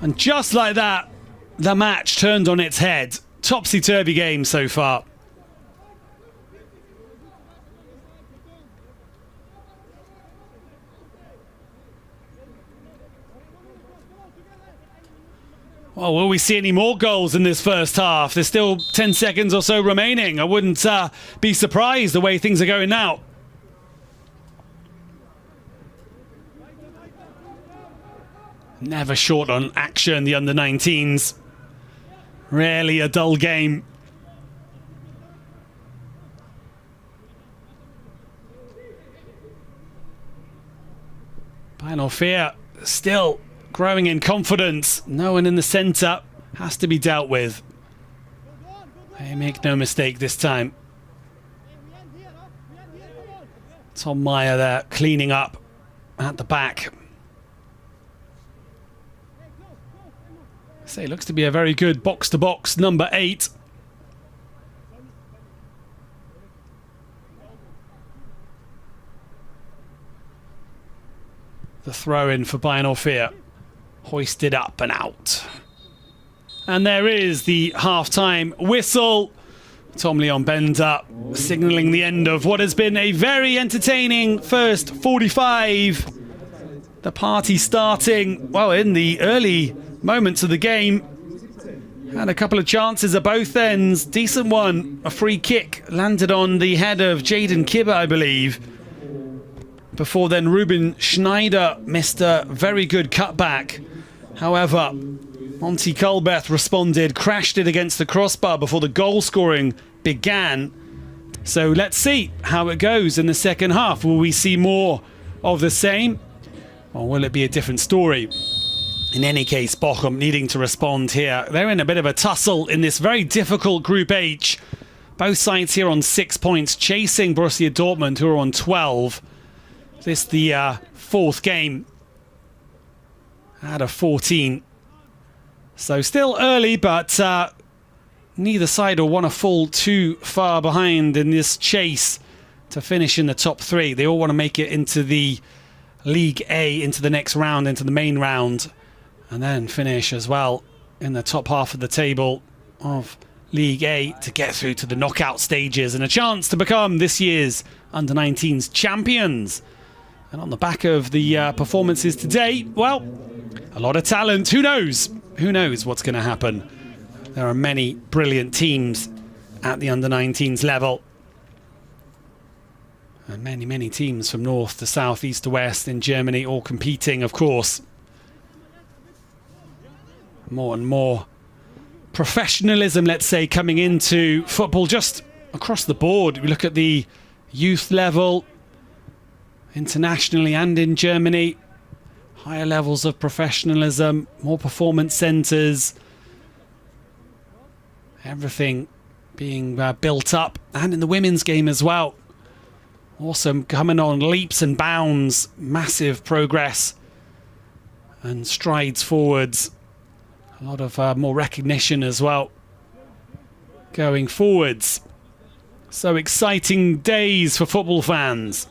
And just like that, the match turned on its head. Topsy-turvy game so far. Well, will we see any more goals in this first half? There's still 10 seconds or so remaining. I wouldn't be surprised the way things are going now. Never short on action, the under-19s. Rarely a dull game. Bayern still growing in confidence. No one in the centre has to be dealt with. They make no mistake this time. Tom Meyer there cleaning up at the back. Say, looks to be a very good box-to-box number 8. The throw-in for Bayern. Hoisted up and out. And there is the half-time whistle. Tom Leon Bender signalling the end of what has been a very entertaining first 45. The party starting, well, in the early moments of the game. Had a couple of chances at both ends. Decent one. A free kick landed on the head of Jaden Kibbe, I believe. Before then, Ruben Schneider missed a very good cutback. However, Monty Culbeth responded, crashed it against the crossbar before the goal scoring began. So let's see how it goes in the second half. Will we see more of the same? Or will it be a different story? In any case, Bochum needing to respond here. They're in a bit of a tussle in this very difficult Group H. Both sides here on 6 points, chasing Borussia Dortmund, who are on 12. This the fourth game out of 14. So still early, but neither side will want to fall too far behind in this chase to finish in the top 3. They all want to make it into the League A, into the next round, into the main round, and then finish as well in the top half of the table of League A to get through to the knockout stages and a chance to become this year's under-19s champions. And on the back of the performances today, well, a lot of talent. Who knows? Who knows what's going to happen? There are many brilliant teams at the under-19s level. And many, many teams from north to south, east to west in Germany, all competing, of course. More and more professionalism, let's say, coming into football just across the board. We look at the youth level, internationally and in Germany. Higher levels of professionalism, more performance centres. Everything being built up. And in the women's game as well. Awesome, coming on leaps and bounds. Massive progress and strides forwards. A lot of more recognition as well going forwards. So exciting days for football fans.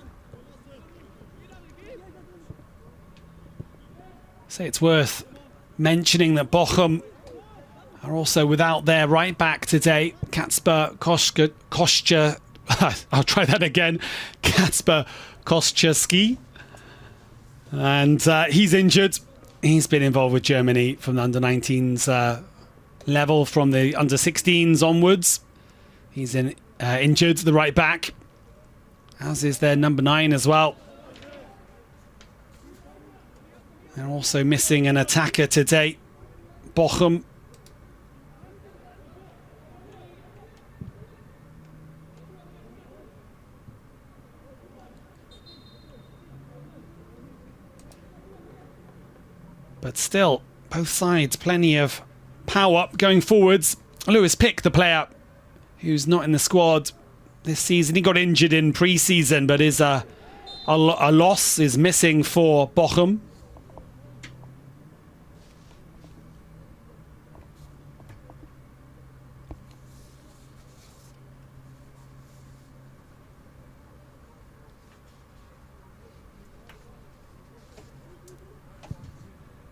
So it's worth mentioning that Bochum are also without their right back today. Kacper Koszczewski. I'll try that again. Kacper Koszczewski. And he's injured. He's been involved with Germany from the under-19s level, from the under-16s onwards. He's injured, the right back. As is their number 9 as well. They're also missing an attacker today. Bochum. But still, both sides, plenty of power going forwards. Lewis Pick, the player who's not in the squad this season. He got injured in pre-season, but is a loss, is missing for Bochum.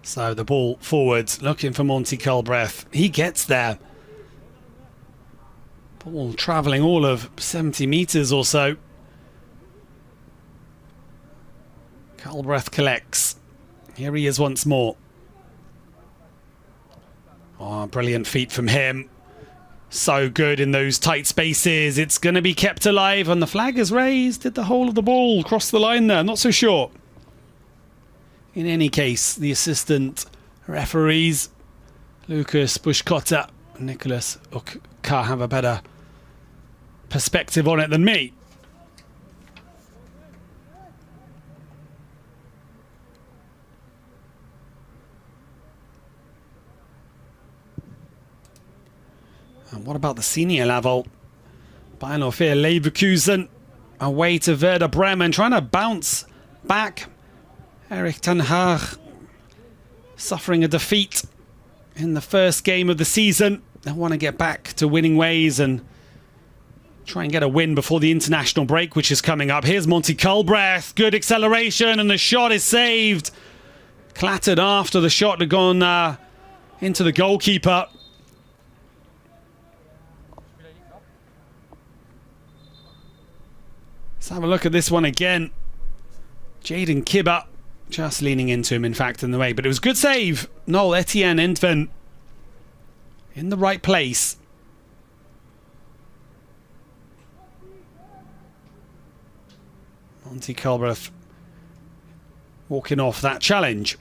So the ball forwards, looking for Monty Culbreth. He gets there. Ball travelling all of 70 metres or so. Culbreth collects. Here he is once more. Oh, brilliant feat from him. So good in those tight spaces. It's going to be kept alive, and the flag is raised. Did the whole of the ball cross the line there? Not so sure. In any case, the assistant referees, Lucas Bushkotta and Nicholas Ukka, have a better perspective on it than me. And what about the senior level? Bayern 04 Leverkusen away to Werder Bremen, trying to bounce back. Erik ten Hag suffering a defeat in the first game of the season. They want to get back to winning ways and try and get a win before the international break, which is coming up. Here's Monty Culbreth. Good acceleration, and the shot is saved. Clattered after the shot had gone into the goalkeeper. Let's have a look at this one again. Jaden Kibba just leaning into him, in fact, in the way. But it was a good save. Noel Etienne Entven in the right place. Monty Culbreth walking off that challenge.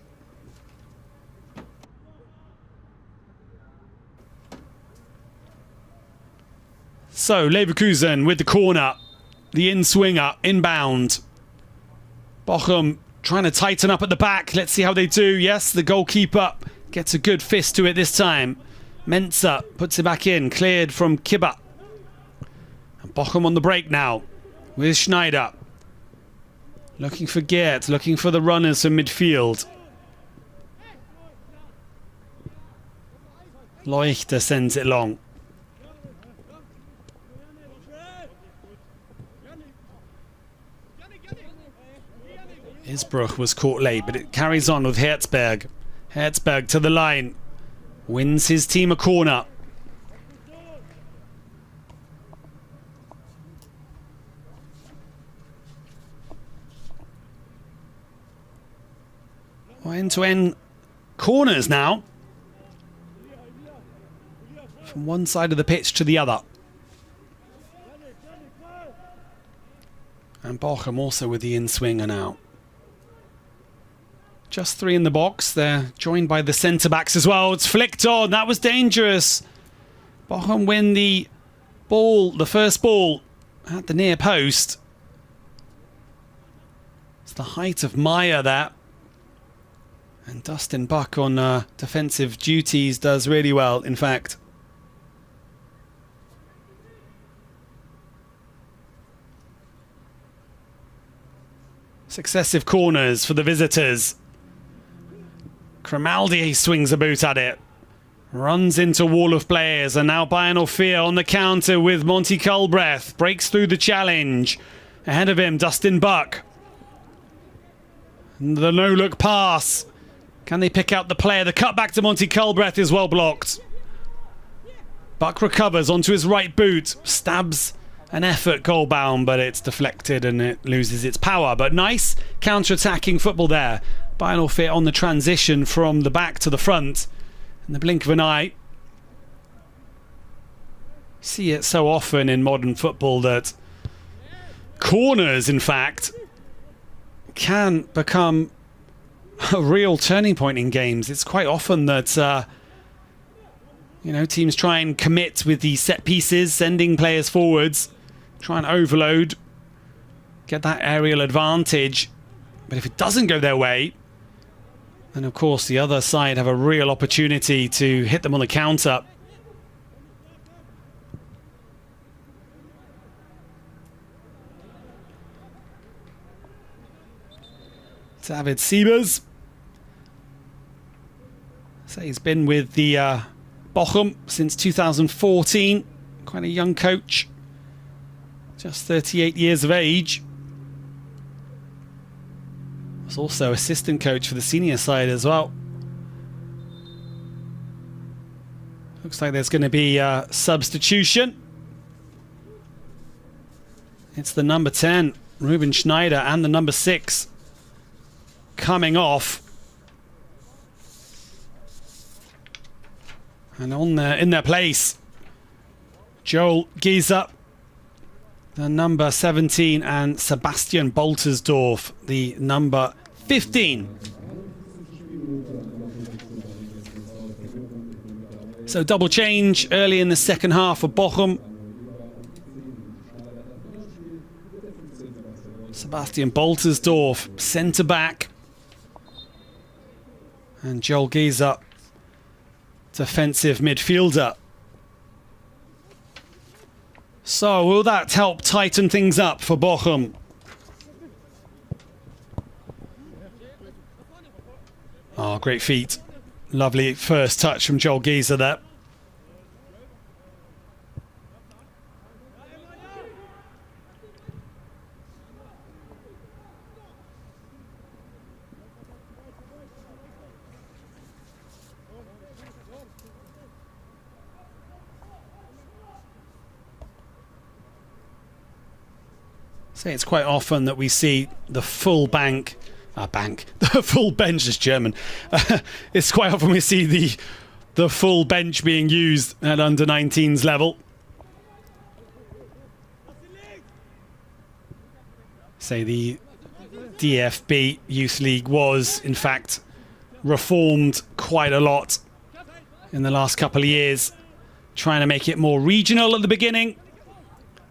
So Leverkusen with the corner. The in-swinger, inbound. Bochum trying to tighten up at the back. Let's see how they do. Yes, the goalkeeper gets a good fist to it this time. Mensah puts it back in. Cleared from Kibba. And Bochum on the break now with Schneider. Looking for Geert. Looking for the runners from midfield. Leuchter sends it long. Isbruch was caught late, but it carries on with Herzberg. Herzberg to the line. Wins his team a corner. End-to-end corners now. From one side of the pitch to the other. And Bochum also with the in-swinger now. Just 3 in the box. They're joined by the centre-backs as well. It's flicked on. That was dangerous. Bochum win the ball, the first ball, at the near post. It's the height of Meyer there. And Dustin Buck on defensive duties does really well, in fact. Successive corners for the visitors. Grimaldi swings a boot at it. Runs into wall of players, and now Bayern Ofir on the counter with Monty Culbreth. Breaks through the challenge. Ahead of him, Dustin Buck. And the no-look pass. Can they pick out the player? The cut back to Monty Culbreth is well blocked. Buck recovers onto his right boot. Stabs an effort goal-bound, but it's deflected and it loses its power. But nice counter-attacking football there. Bayern Ofir on the transition from the back to the front. In the blink of an eye. See it so often in modern football that corners, in fact, can become a real turning point in games. It's quite often that teams try and commit with the set pieces, sending players forwards, try and overload, get that aerial advantage. But if it doesn't go their way, then of course the other side have a real opportunity to hit them on the counter. David Siebers. So he's been with the Bochum since 2014. Quite a young coach. Just 38 years of age. Was also assistant coach for the senior side as well. Looks like there's going to be a substitution. It's the number 10, Ruben Schneider, and the number 6 coming off. And in their place, Joel Gieser, the number 17, and Sebastian Boltersdorf, the number 15. So double change early in the second half for Bochum. Sebastian Boltersdorf, centre back. And Joel Gieser, defensive midfielder. So will that help tighten things up for Bochum? Oh, great feet. Lovely first touch from Joel Gieser there. It's quite often that we see the full the full bench is German. It's quite often we see the full bench being used at under 19s level. Say the DFB Youth League was in fact reformed quite a lot in the last couple of years, trying to make it more regional at the beginning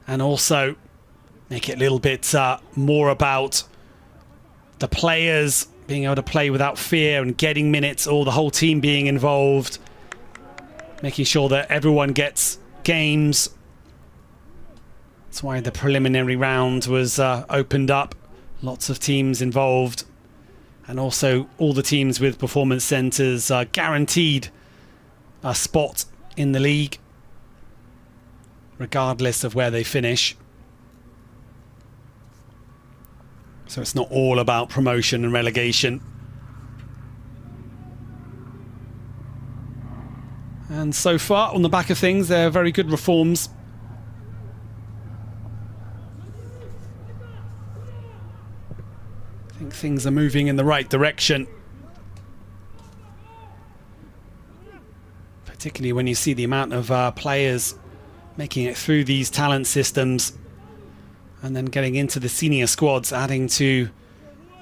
and also make it a little bit more about the players being able to play without fear and getting minutes, or the whole team being involved, making sure that everyone gets games. That's why the preliminary round was opened up. Lots of teams involved. And also all the teams with performance centres are guaranteed a spot in the league, regardless of where they finish. So it's not all about promotion and relegation. And so far, on the back of things, they're very good reforms. I think things are moving in the right direction. Particularly when you see the amount of players making it through these talent systems and then getting into the senior squads, adding to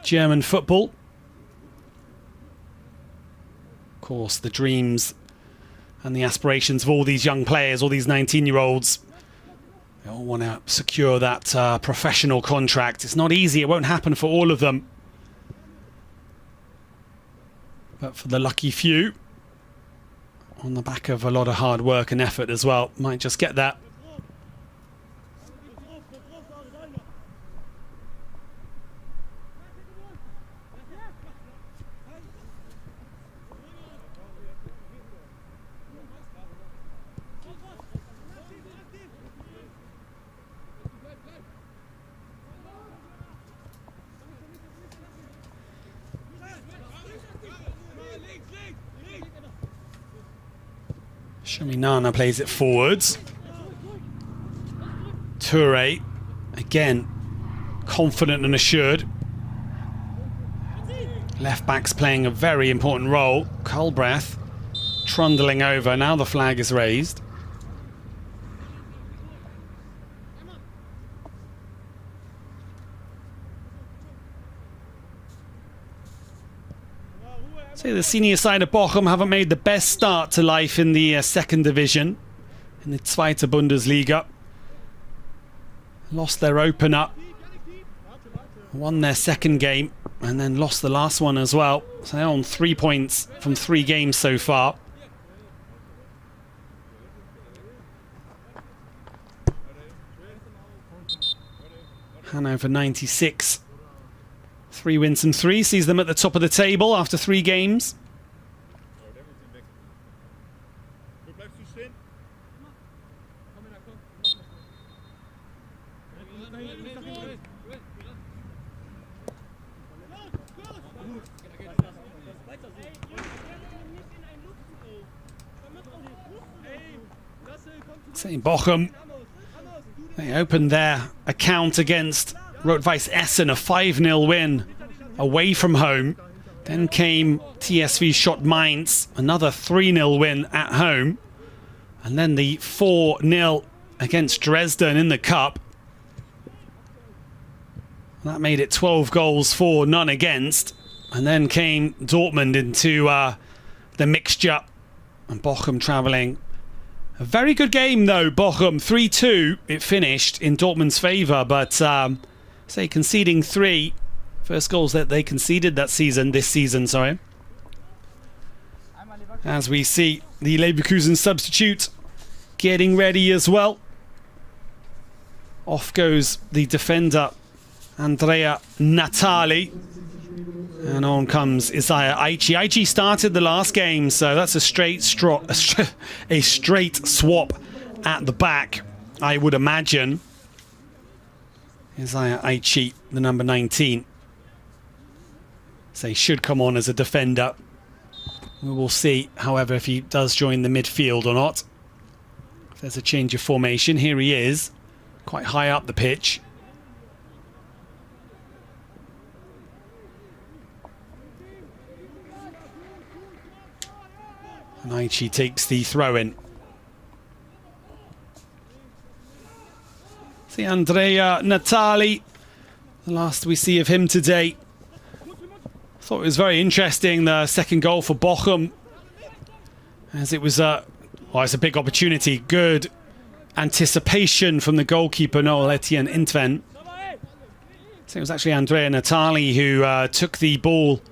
German football. Of course, the dreams and the aspirations of all these young players, all these 19-year-olds, they all want to secure that professional contract. It's not easy. It won't happen for all of them. But for the lucky few, on the back of a lot of hard work and effort as well, might just get that. Shaminana plays it forwards. Toure, again, confident and assured. Left back's playing a very important role. Culbreath trundling over. Now the flag is raised. So the senior side of Bochum haven't made the best start to life in the second division, in the Zweite Bundesliga. Lost their opener, won their second game, and then lost the last one as well. So they're on 3 points from 3 games so far. Hanover 96. 3 wins and 3 sees them at the top of the table after 3 games. St. Bochum, they opened their account against Rot-Weiss Essen, a 5-0 win away from home. Then came TSV Schott Mainz, another 3-0 win at home. And then the 4-0 against Dresden in the cup. That made it 12 goals for, none against. And then came Dortmund into the mixture. And Bochum travelling. A very good game though, Bochum. 3-2 it finished in Dortmund's favour, but say conceding 3. First goals that they conceded this season, sorry. As we see the Leverkusen substitute getting ready as well. Off goes the defender Andrea Natali. And on comes Isaiah Aichi. Aichi started the last game, so that's a straight swap at the back, I would imagine. Isaiah Aichi, the number 19. So he should come on as a defender. We will see, however, if he does join the midfield or not. If there's a change of formation, here he is, quite high up the pitch. And Aichi takes the throw-in. See Andrea Natali, the last we see of him today. Thought it was very interesting, the second goal for Bochum, as it was it's a big opportunity. Good anticipation from the goalkeeper Noel Etienne Intven. So it was actually Andrea Natali who took the ball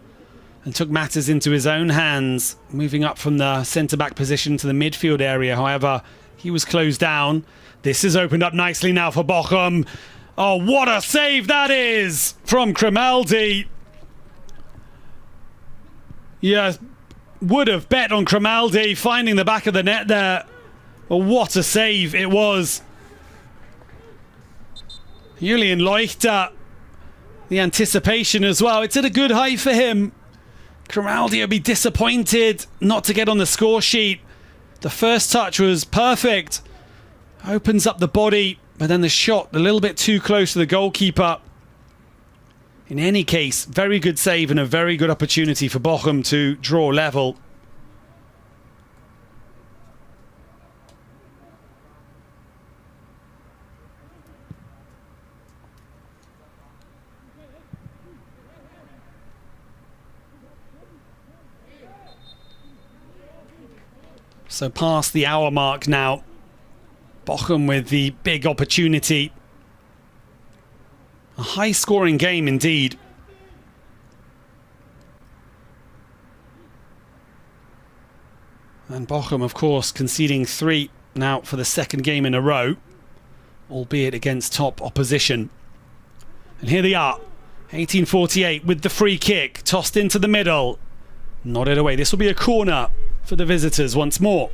and took matters into his own hands, moving up from the centre-back position to the midfield area. However, he was closed down. This is opened up nicely now for Bochum. Oh, what a save that is from Grimaldi. Yeah, would have bet on Grimaldi finding the back of the net there. But what a save it was. Julian Leuchter, the anticipation as well. It's at a good height for him. Grimaldi will be disappointed not to get on the score sheet. The first touch was perfect. Opens up the body, but then the shot a little bit too close to the goalkeeper. In any case, very good save and a very good opportunity for Bochum to draw level. So past the hour mark now. Bochum with the big opportunity. A high-scoring game indeed. And Bochum, of course, conceding 3 now for the second game in a row, albeit against top opposition. And here they are, 1848 with the free kick, tossed into the middle. Nodded away. This will be a corner for the visitors once more.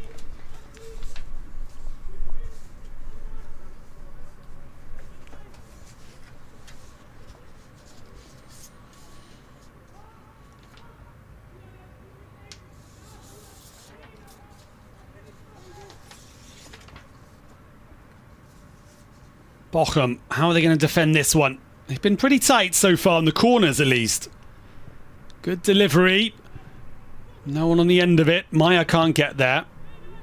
Bochum, how are they going to defend this one? They've been pretty tight so far in the corners, at least. Good delivery. No one on the end of it. Meyer can't get there.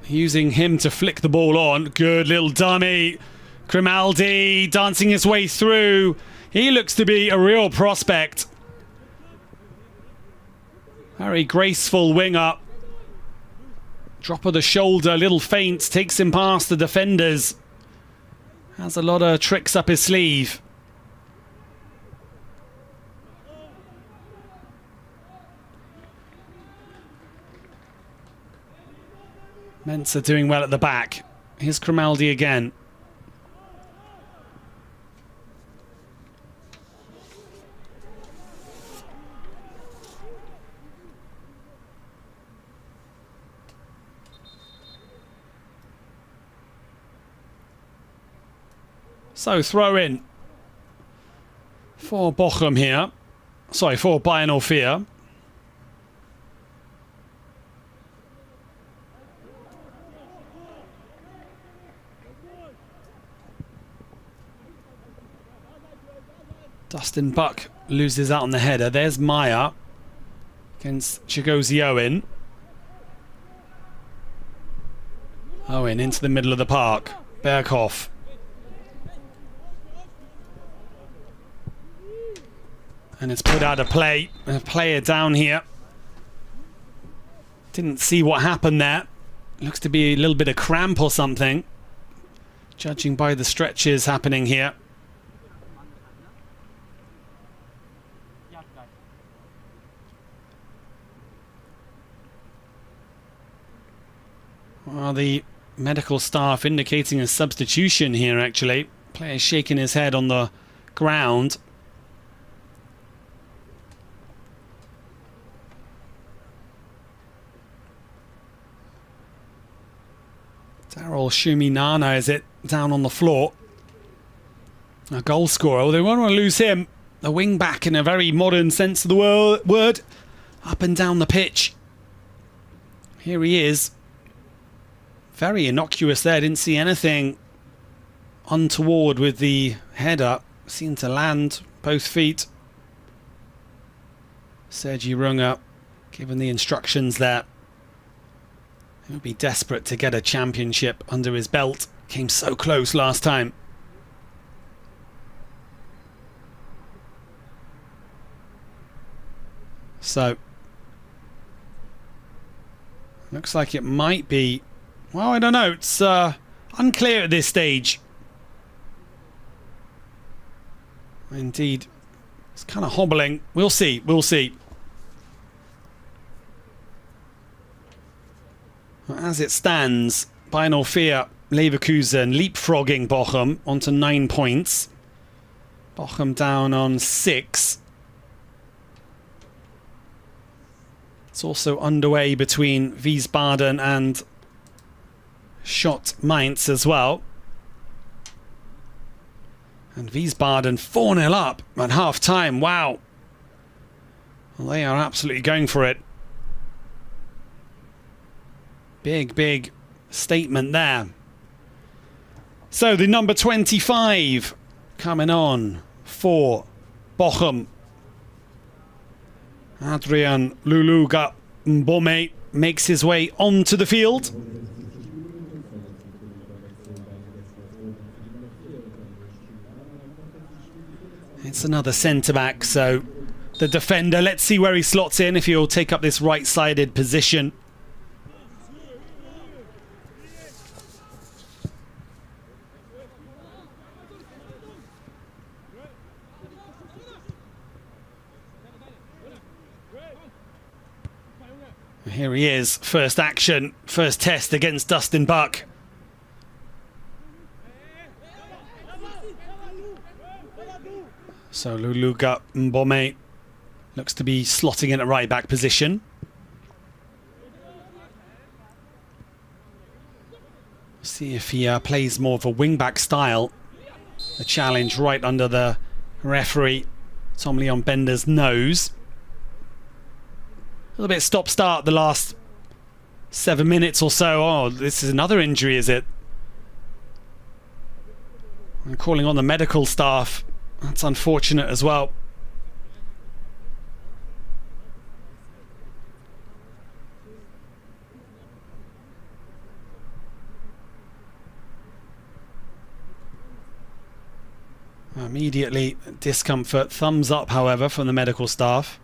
Using him to flick the ball on. Good little dummy. Grimaldi dancing his way through. He looks to be a real prospect. Very graceful winger. Drop of the shoulder, little feint, takes him past the defenders. Has a lot of tricks up his sleeve. Mensah doing well at the back. Here's Grimaldi again. So throw in for Bochum here. Sorry, for Bayern 04. Dustin Buck loses out on the header. There's Meyer against Chigozie Owen. Owen into the middle of the park. Berghoff. And it's put out of play. A player down here. Didn't see what happened there. Looks to be a little bit of cramp or something, judging by the stretches happening here. Well, the medical staff indicating a substitution here, actually. Player shaking his head on the ground. Daryl Shuminana, is it, down on the floor. A goal scorer. Well, they won't want to lose him. The wing back in a very modern sense of the word. Up and down the pitch. Here he is. Very innocuous there. Didn't see anything untoward with the header. Seemed to land both feet. Sergi Runga given the instructions there. He would be desperate to get a championship under his belt. Came so close last time. So, looks like it might be, well, I don't know. It's unclear at this stage. Indeed, it's kind of hobbling. We'll see, we'll see. As it stands, Bayern 04, Leverkusen leapfrogging Bochum onto 9 points. Bochum down on 6. It's also underway between Wiesbaden and Schott Mainz as well. And Wiesbaden 4-0 up at half-time. Wow. Well, they are absolutely going for it. Big, big statement there. So the number 25 coming on for Bochum. Adrian Luluga Mbome makes his way onto the field. It's another centre-back, so the defender, let's see where he slots in, if he'll take up this right-sided position. Here he is, first action, first test against Dustin Buck. So Luluga Mbome looks to be slotting in at right back position. See if he plays more of a wing back style. The challenge right under the referee Tom Leon Bender's nose. A little bit stop-start the last 7 minutes or so. Oh, this is another injury, is it? I'm calling on the medical staff. That's unfortunate as well. Immediately discomfort. Thumbs up, however, from the medical staff.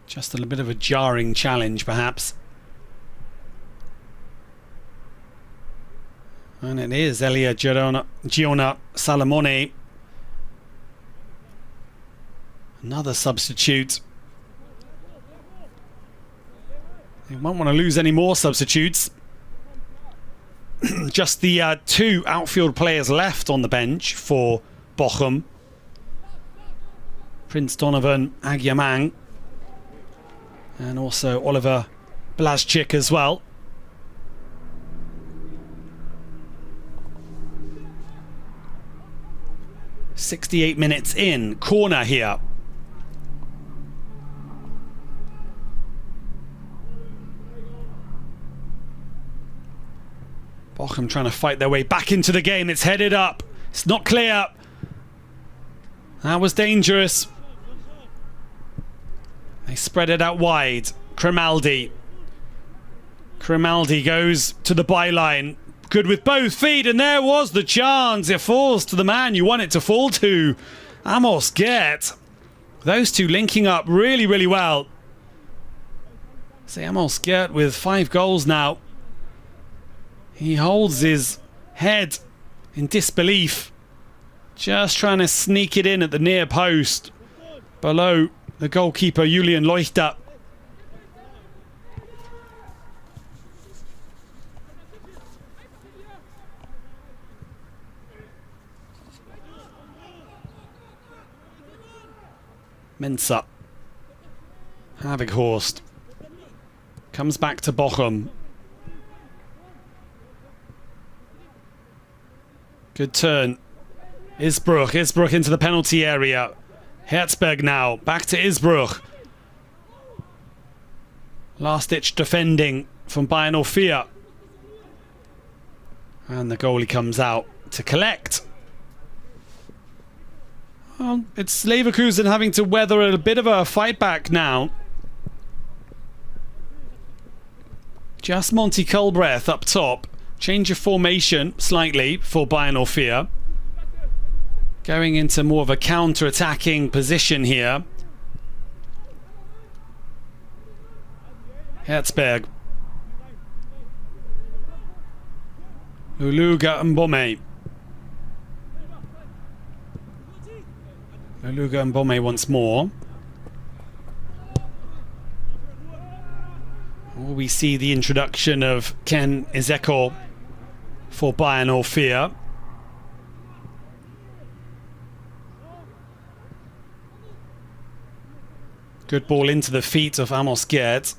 Just a little bit of a jarring challenge, perhaps. And it is Elia Giona Salamone. Another substitute. They won't want to lose any more substitutes. Just the two outfield players left on the bench for Bochum. Prince Donovan Agyamang. And also Oliver Blazczyk as well. "68 minutes in, corner here." Bochum trying to fight their way back into the game. It's headed up. It's not clear. That was dangerous. They spread it out wide. Grimaldi goes to the byline. Good with both feet, and there was the chance. It falls to the man you want it to fall to, Amos Gert. Those two linking up really, really well. See, Amos Gert with 5 goals now. He holds his head in disbelief. Just trying to sneak it in at the near post below the goalkeeper, Julian Leuchter. Mensah. Havighorst. Comes back to Bochum. Good turn. Isbruch into the penalty area. Herzberg now. Back to Isbruch. Last-ditch defending from Bayern 04. And the goalie comes out to collect. Well, it's Leverkusen having to weather a bit of a fight back now. Just Monty Culbreth up top. Change of formation slightly for Bayern 04. Going into more of a counter-attacking position here. Herzberg. Luluga Mbome. Luluga Mbome once more. We see the introduction of Ken Ezeko for Bayern 04. Good ball into the feet of Amos Gert.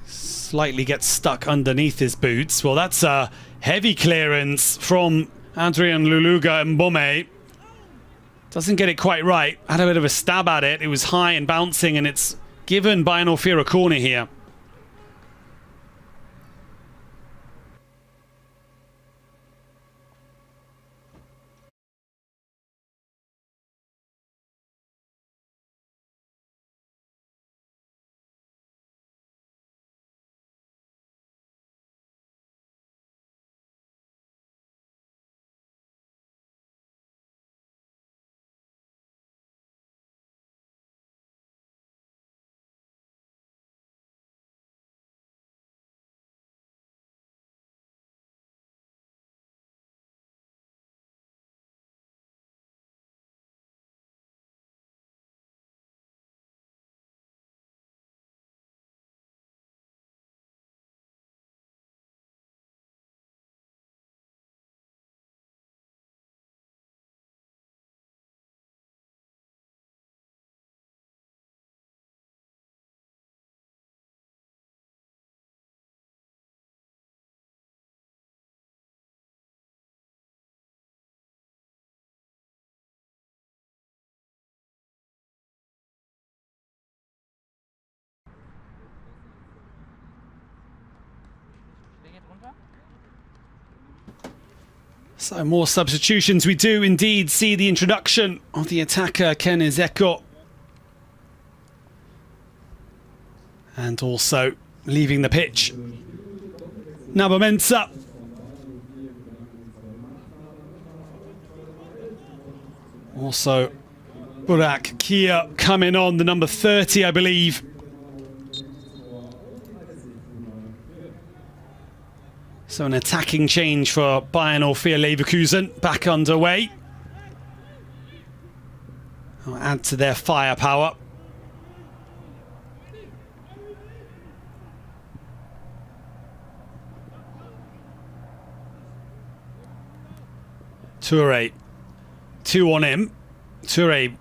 Slightly gets stuck underneath his boots. Well, that's a heavy clearance from Adrian Luluga Mbome. Doesn't get it quite right. Had a bit of a stab at it. It was high and bouncing, and it's given Bayern 04 a corner here. So more substitutions. We do indeed see the introduction of the attacker Ken Ezeko. And also leaving the pitch, Naba Mensah. Also Burak Kia coming on, the number 30, I believe. So an attacking change for Bayern 04 Leverkusen, back underway. I'll add to their firepower. Toure, 2 on him. Toure,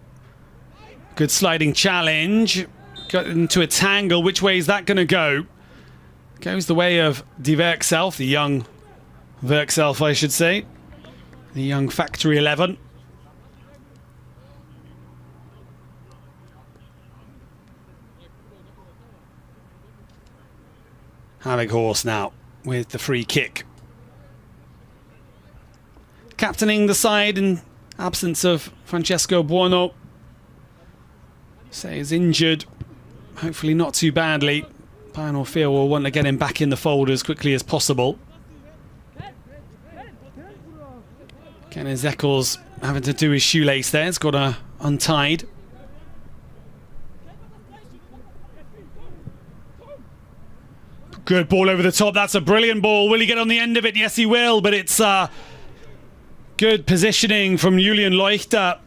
good sliding challenge. Got into a tangle. Which way is that going to go? Goes the way of Die Werkself, the young Werkself, I should say. The young Factory 11. Horse now with the free kick. Captaining the side in absence of Francesco Buono. Say he's injured. Hopefully not too badly. Bayern 04 will want to get him back in the fold as quickly as possible. Ken Ezeko's having to do his shoelace there. It's got untied. Good ball over the top. That's a brilliant ball. Will he get on the end of it? Yes, he will. But it's good positioning from Julian Leuchter.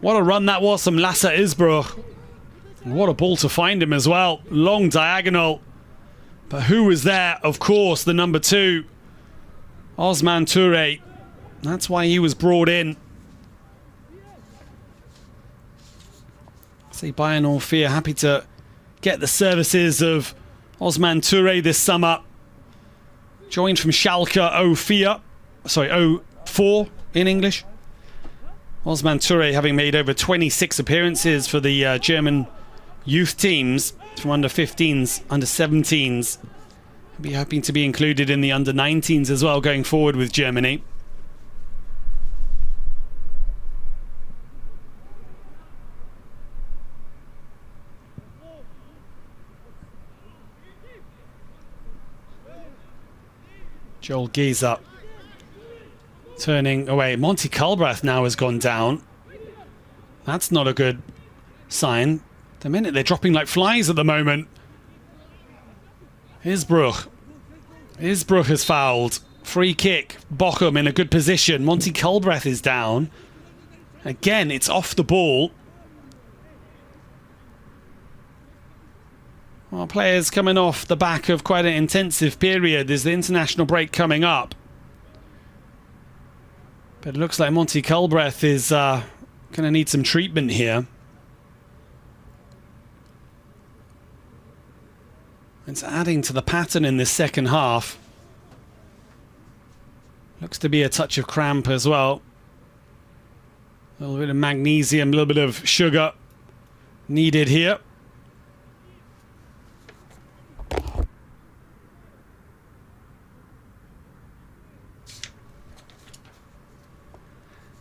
What a run that was from Lasse Isbruch. What a ball to find him as well. Long diagonal. But who was there? Of course, the number 2. Osman Toure. That's why he was brought in. See, Bayern 04 happy to get the services of Osman Toure this summer. Joined from Schalke 04 in English. Osman Toure having made over 26 appearances for the German youth teams from under 15s, under 17s. He'll be hoping to be included in the under 19s as well going forward with Germany. Joel Giza turning away. Monty Culbrath now has gone down. That's not a good sign. The minute they're dropping like flies at the moment. Isbruch has fouled. Free kick. Bochum in a good position. Monty Culbrath is down. Again, it's off the ball. Well, players coming off the back of quite an intensive period. There's the international break coming up. But it looks like Monty Culbrath is going to need some treatment here. It's adding to the pattern in this second half. Looks to be a touch of cramp as well. A little bit of magnesium, a little bit of sugar needed here.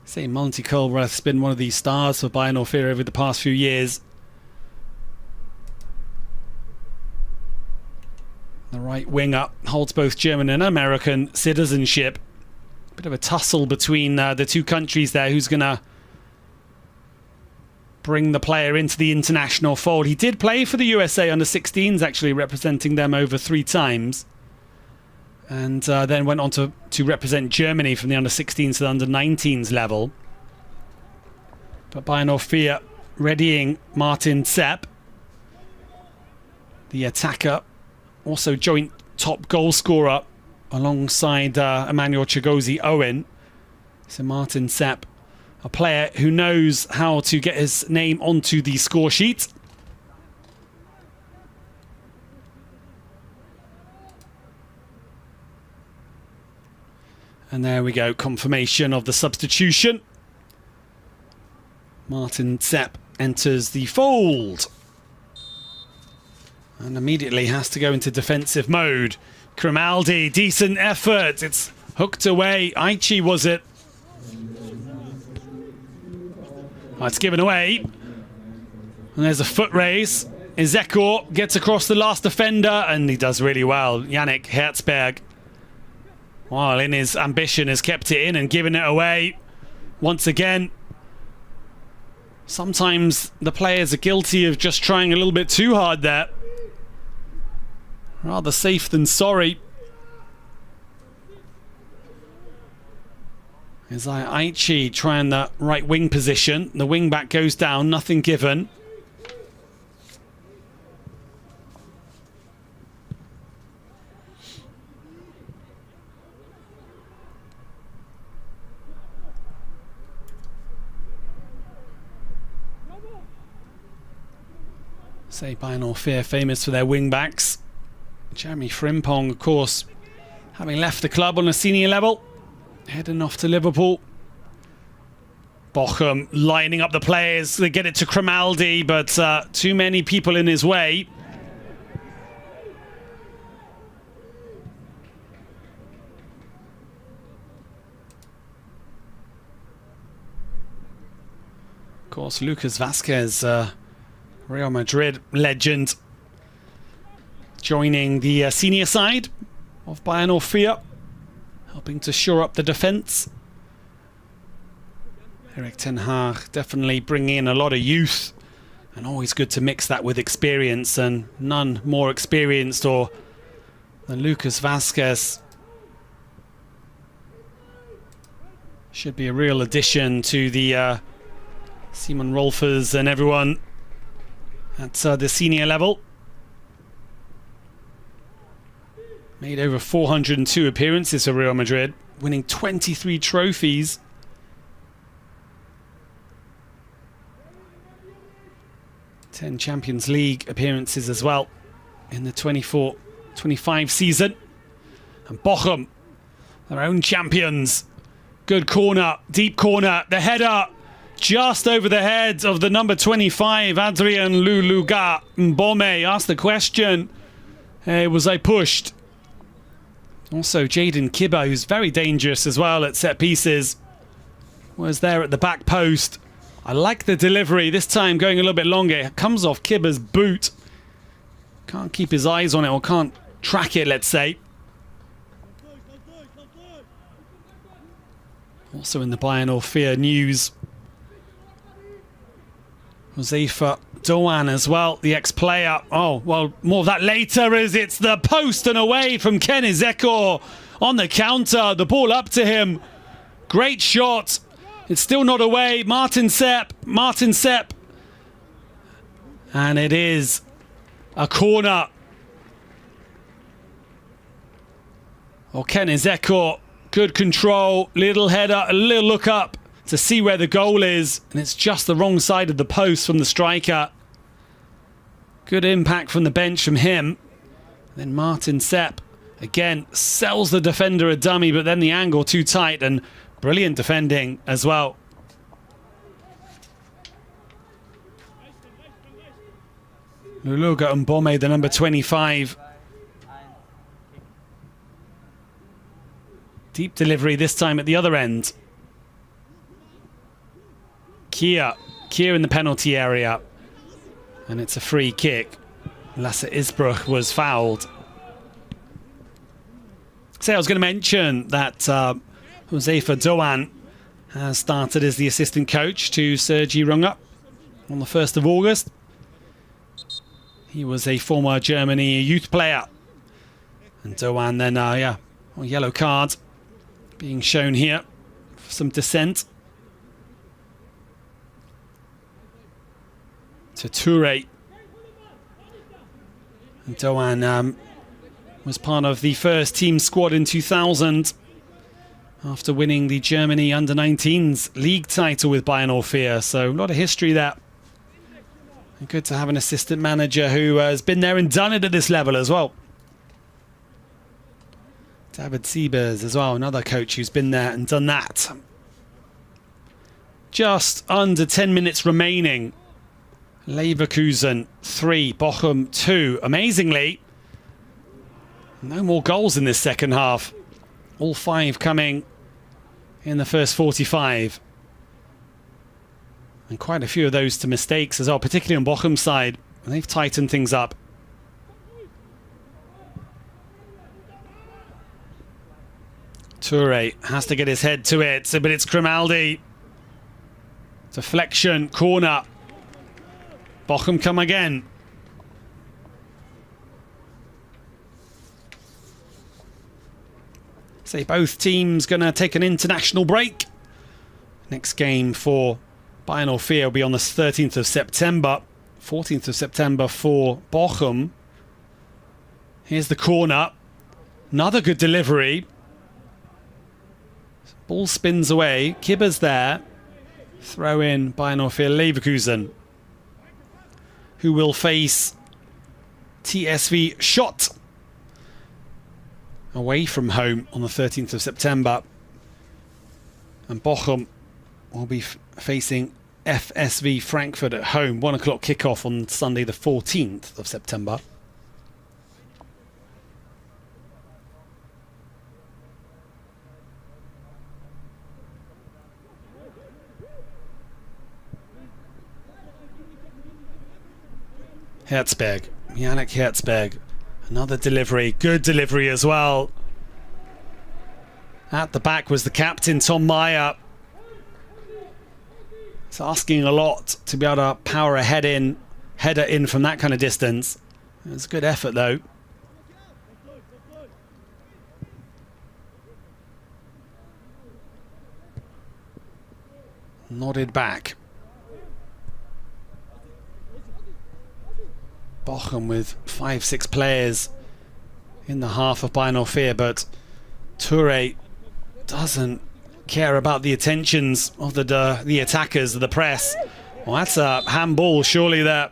Say Monty Culbrath's been one of these stars for Bayern 04 over the past few years. The right winger holds both German and American citizenship. Bit of a tussle between the two countries there. Who's going to bring the player into the international fold? He did play for the USA under 16s, actually representing them over 3 times. And then went on to represent Germany from the under 16s to the under 19s level. But Bayern 04 readying Martin Sepp, the attacker. Also joint top goal scorer alongside Emmanuel Chigozie Owen. So Martin Sepp, a player who knows how to get his name onto the score sheet. And there we go, confirmation of the substitution. Martin Sepp enters the fold. And immediately has to go into defensive mode. Grimaldi, decent effort. It's Hooked away. Aichi, was it? Oh, it's given away. And there's a foot race. Ezeko gets across the last defender, and he does really well. Yannick Herzberg, while in his ambition, has kept it in and given it away. Once again, sometimes the players are guilty of just trying a little bit too hard there. Rather safe than sorry. As Aichi trying the right wing position. The wing back goes down, nothing given. Say Bayern Orfea famous for their wing backs. Jeremy Frimpong, of course, having left the club on a senior level, heading off to Liverpool. Bochum lining up the players. They get it to Grimaldi, but too many people in his way. Of course, Lucas Vasquez, Real Madrid legend, joining the senior side of Bayern Orfea, helping to shore up the defence. Erik ten Hag definitely bringing in a lot of youth, and always good to mix that with experience, and none more experienced than Lucas Vasquez. Should be a real addition to the Simon Rolfers and everyone at the senior level. Made over 402 appearances for Real Madrid, winning 23 trophies. Ten Champions League appearances as well in the 24-25 season. And Bochum, their own champions. Good corner, deep corner, the header just over the head of the number 25, Adrien Luluga Mbome. Asked the question, was I pushed? Also, Jaden Kibba, who's very dangerous as well at set pieces, was there at the back post. I like the delivery, this time going a little bit longer. It comes off Kibba's boot. Can't keep his eyes on it, or can't track it, let's say. Also in the Bayern Orfea news, Josefa Doan as well, the ex-player. Oh, well, more of that later, as it's the post and away from Ken Ezeko on the counter. The ball up to him. Great shot. It's still not away. Martin Sepp. And it is a corner. Oh, Ken Ezeko, good control. Little header, a little look up to see where the goal is, and it's just the wrong side of the post from the striker. Good impact from the bench from him. Then Martin Sepp again sells the defender a dummy, but then the angle too tight, and brilliant defending as well. Luluga Mbome, the number 25. Deep delivery this time at the other end. Kier in the penalty area, and it's a free kick. Lasse Isbruch was fouled. So I was going to mention that Josefa Doan has started as the assistant coach to Sergi Runge on the 1st of August. He was a former Germany youth player, and Doan then, a yellow card being shown here for some dissent. To Toure. And Doan was part of the first team squad in 2000 after winning the Germany Under-19s league title with Bayern Orfea. So a lot of history there. And good to have an assistant manager who has been there and done it at this level as well. David Siebers as well, another coach who's been there and done that. Just under 10 minutes remaining. Leverkusen 3, Bochum 2. Amazingly, no more goals in this second half. All 5 coming in the first 45. And quite a few of those to mistakes as well, particularly on Bochum's side. They've tightened things up. Toure has to get his head to it, but it's Grimaldi. Deflection, corner. Bochum come again. So both teams going to take an international break. Next game for Bayern 04 will be on the 13th of September. 14th of September for Bochum. Here's the corner. Another good delivery. Ball spins away. Kibber's there. Throw in Bayern 04 Leverkusen, who will face TSV Schott away from home on the 13th of September. And Bochum will be facing FSV Frankfurt at home. 1 o'clock kickoff on Sunday the 14th of September. Herzberg, Yannick Herzberg, another delivery, good delivery as well. At the back was the captain, Tom Meyer. It's asking a lot to be able to power a header in from that kind of distance. It was a good effort though. Nodded back. Bochum with 5-6 players in the half of Bayern 04, but Toure doesn't care about the attentions of the attackers, the press. Well, that's a handball, surely that.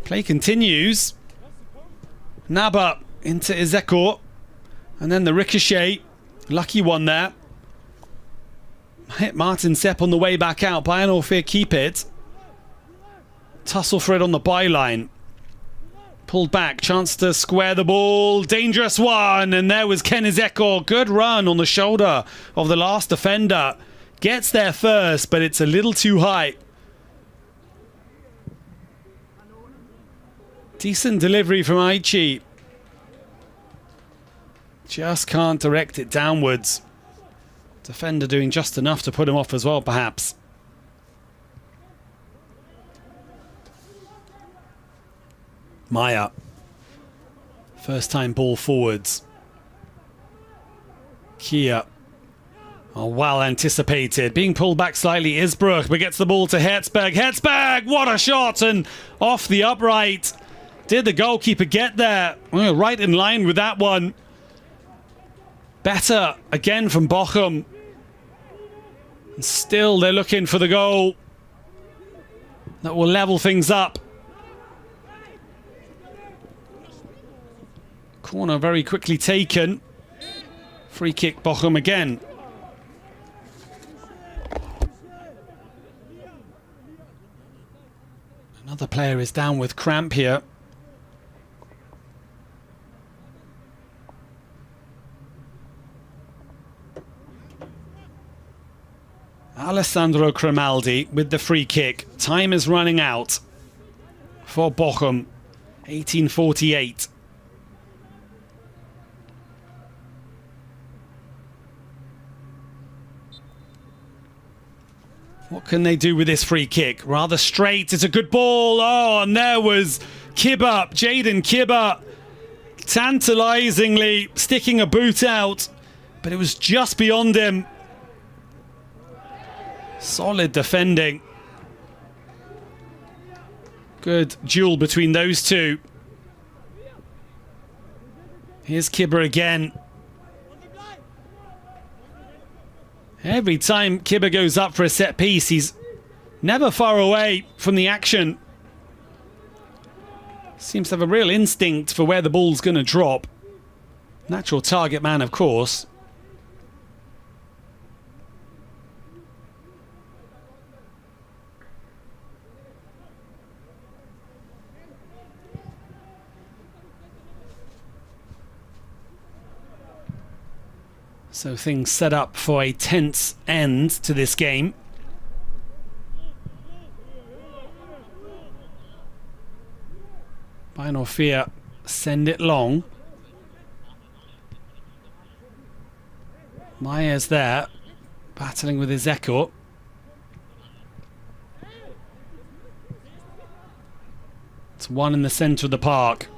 Play continues. Naba into Izeko, and then the ricochet. Lucky one there. Hit Martin Sepp on the way back out. Bayern 04 keep it. Tussle for it on the byline. Pulled back, chance to square the ball. Dangerous one, and there was Ken Izeko. Good run on the shoulder of the last defender. Gets there first, but it's a little too high. Decent delivery from Aichi. Just can't direct it downwards. Defender doing just enough to put him off as well, perhaps. Maya. First time ball forwards. Kia. Oh, well anticipated. Being pulled back slightly, Isbruch, but gets the ball to Herzberg. Herzberg! What a shot! And off the upright. Did the goalkeeper get there? Oh, right in line with that one. Better again from Bochum. And still they're looking for the goal that will level things up. Corner very quickly taken. Free kick, Bochum again. Another player is down with cramp here. Alessandro Grimaldi with the free kick. Time is running out for Bochum. 18:48. What can they do with this free kick? Rather straight. It's a good ball. Oh, and there was Kibber, Jaden Kibber, tantalizingly sticking a boot out, but it was just beyond him. Solid defending. Good duel between those two. Here's Kibber again. Every time Kibber goes up for a set piece, he's never far away from the action. Seems to have a real instinct for where the ball's going to drop. Natural target man, of course. So things set up for a tense end to this game. Bayernofia send it long. Myers there, battling with his Echo. It's one in the centre of the park.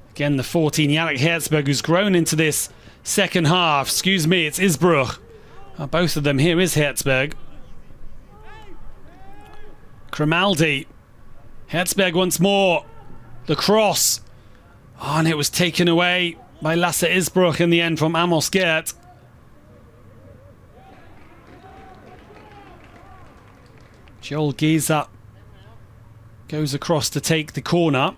Again, the 14, Yannick Herzberg, who's grown into this second half. Excuse me, it's Isbruch. Both of them. Here is Herzberg. Grimaldi. Herzberg once more. The cross. Oh, and it was taken away by Lasse Isbruch in the end from Amos Gert. Joel Giza goes across to take the corner.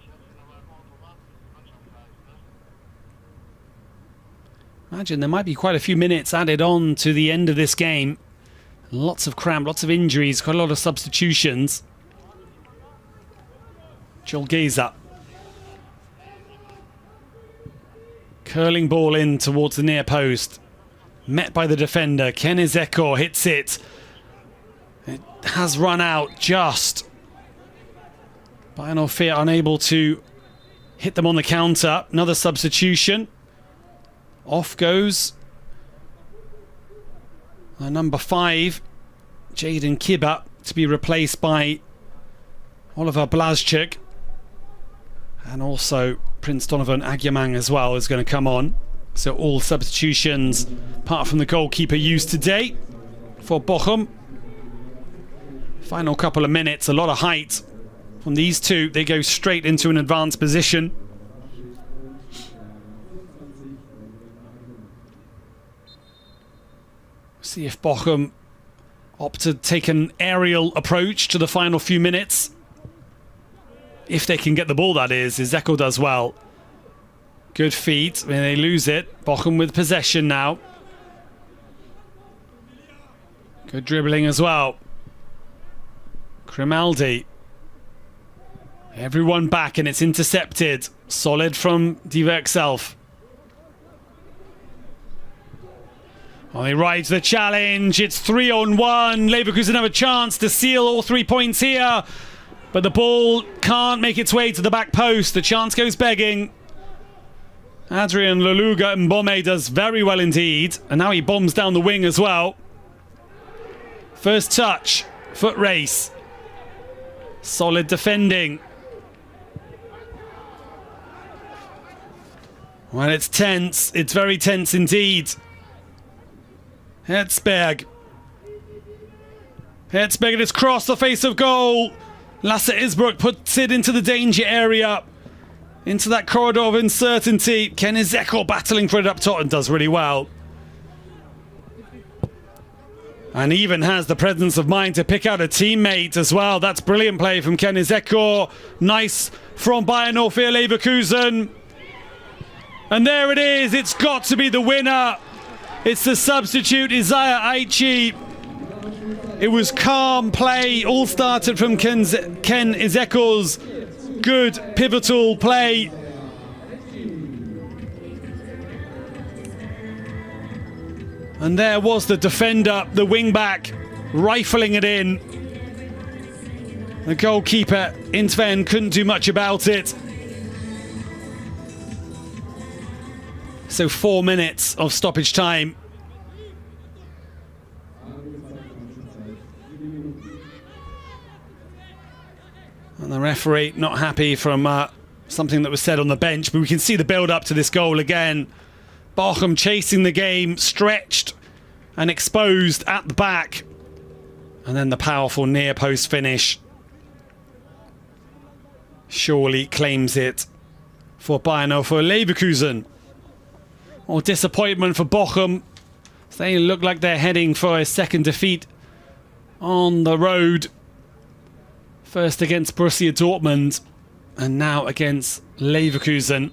Imagine there might be quite a few minutes added on to the end of this game. Lots of cramp, lots of injuries, quite a lot of substitutions. Joel Giza. Curling ball in towards the near post. Met by the defender. Ken Ezeko hits it. It has run out just. Bayernofia unable to hit them on the counter. Another substitution. Off goes number 5, Jaden Kiba, to be replaced by Oliver Blazczyk. And also Prince Donovan Agyemang as well is going to come on. So all substitutions, apart from the goalkeeper, used today for Bochum. Final couple of minutes, a lot of height from these two. They go straight into an advanced position. See if Bochum opt to take an aerial approach to the final few minutes. If they can get the ball, that is. Ezeko does well. Good feet. When they lose it. Bochum with possession now. Good dribbling as well. Grimaldi. Everyone back and it's intercepted. Solid from Die Werkself. Well, they rise to the challenge. It's 3-on-1. Leverkusen have a chance to seal all 3 points here. But the ball can't make its way to the back post. The chance goes begging. Adrian Leluga Mbome does very well indeed. And now he bombs down the wing as well. First touch. Foot race. Solid defending. Well, it's tense. It's very tense indeed. Herzberg. Herzberg and it's crossed the face of goal. Lasse Isbruch puts it into the danger area. Into that corridor of uncertainty. Ken Ezeko battling for it up top and does really well. And even has the presence of mind to pick out a teammate as well. That's brilliant play from Ken Ezeko. Nice from Bayernofia Leverkusen. And there it is. It's got to be the winner. It's the substitute, Isaiah Aichi. It was calm play. All started from Ken Ezeko's good pivotal play. And there was the defender, the wing-back, rifling it in. The goalkeeper, Intven, couldn't do much about it. So 4 minutes of stoppage time. And the referee not happy from something that was said on the bench, but we can see the build-up to this goal again. Bochum chasing the game, stretched and exposed at the back. And then the powerful near-post finish. Surely claims it for Bayernofia Leverkusen. Or disappointment for Bochum. They look like they're heading for a second defeat on the road. First against Borussia Dortmund and now against Leverkusen.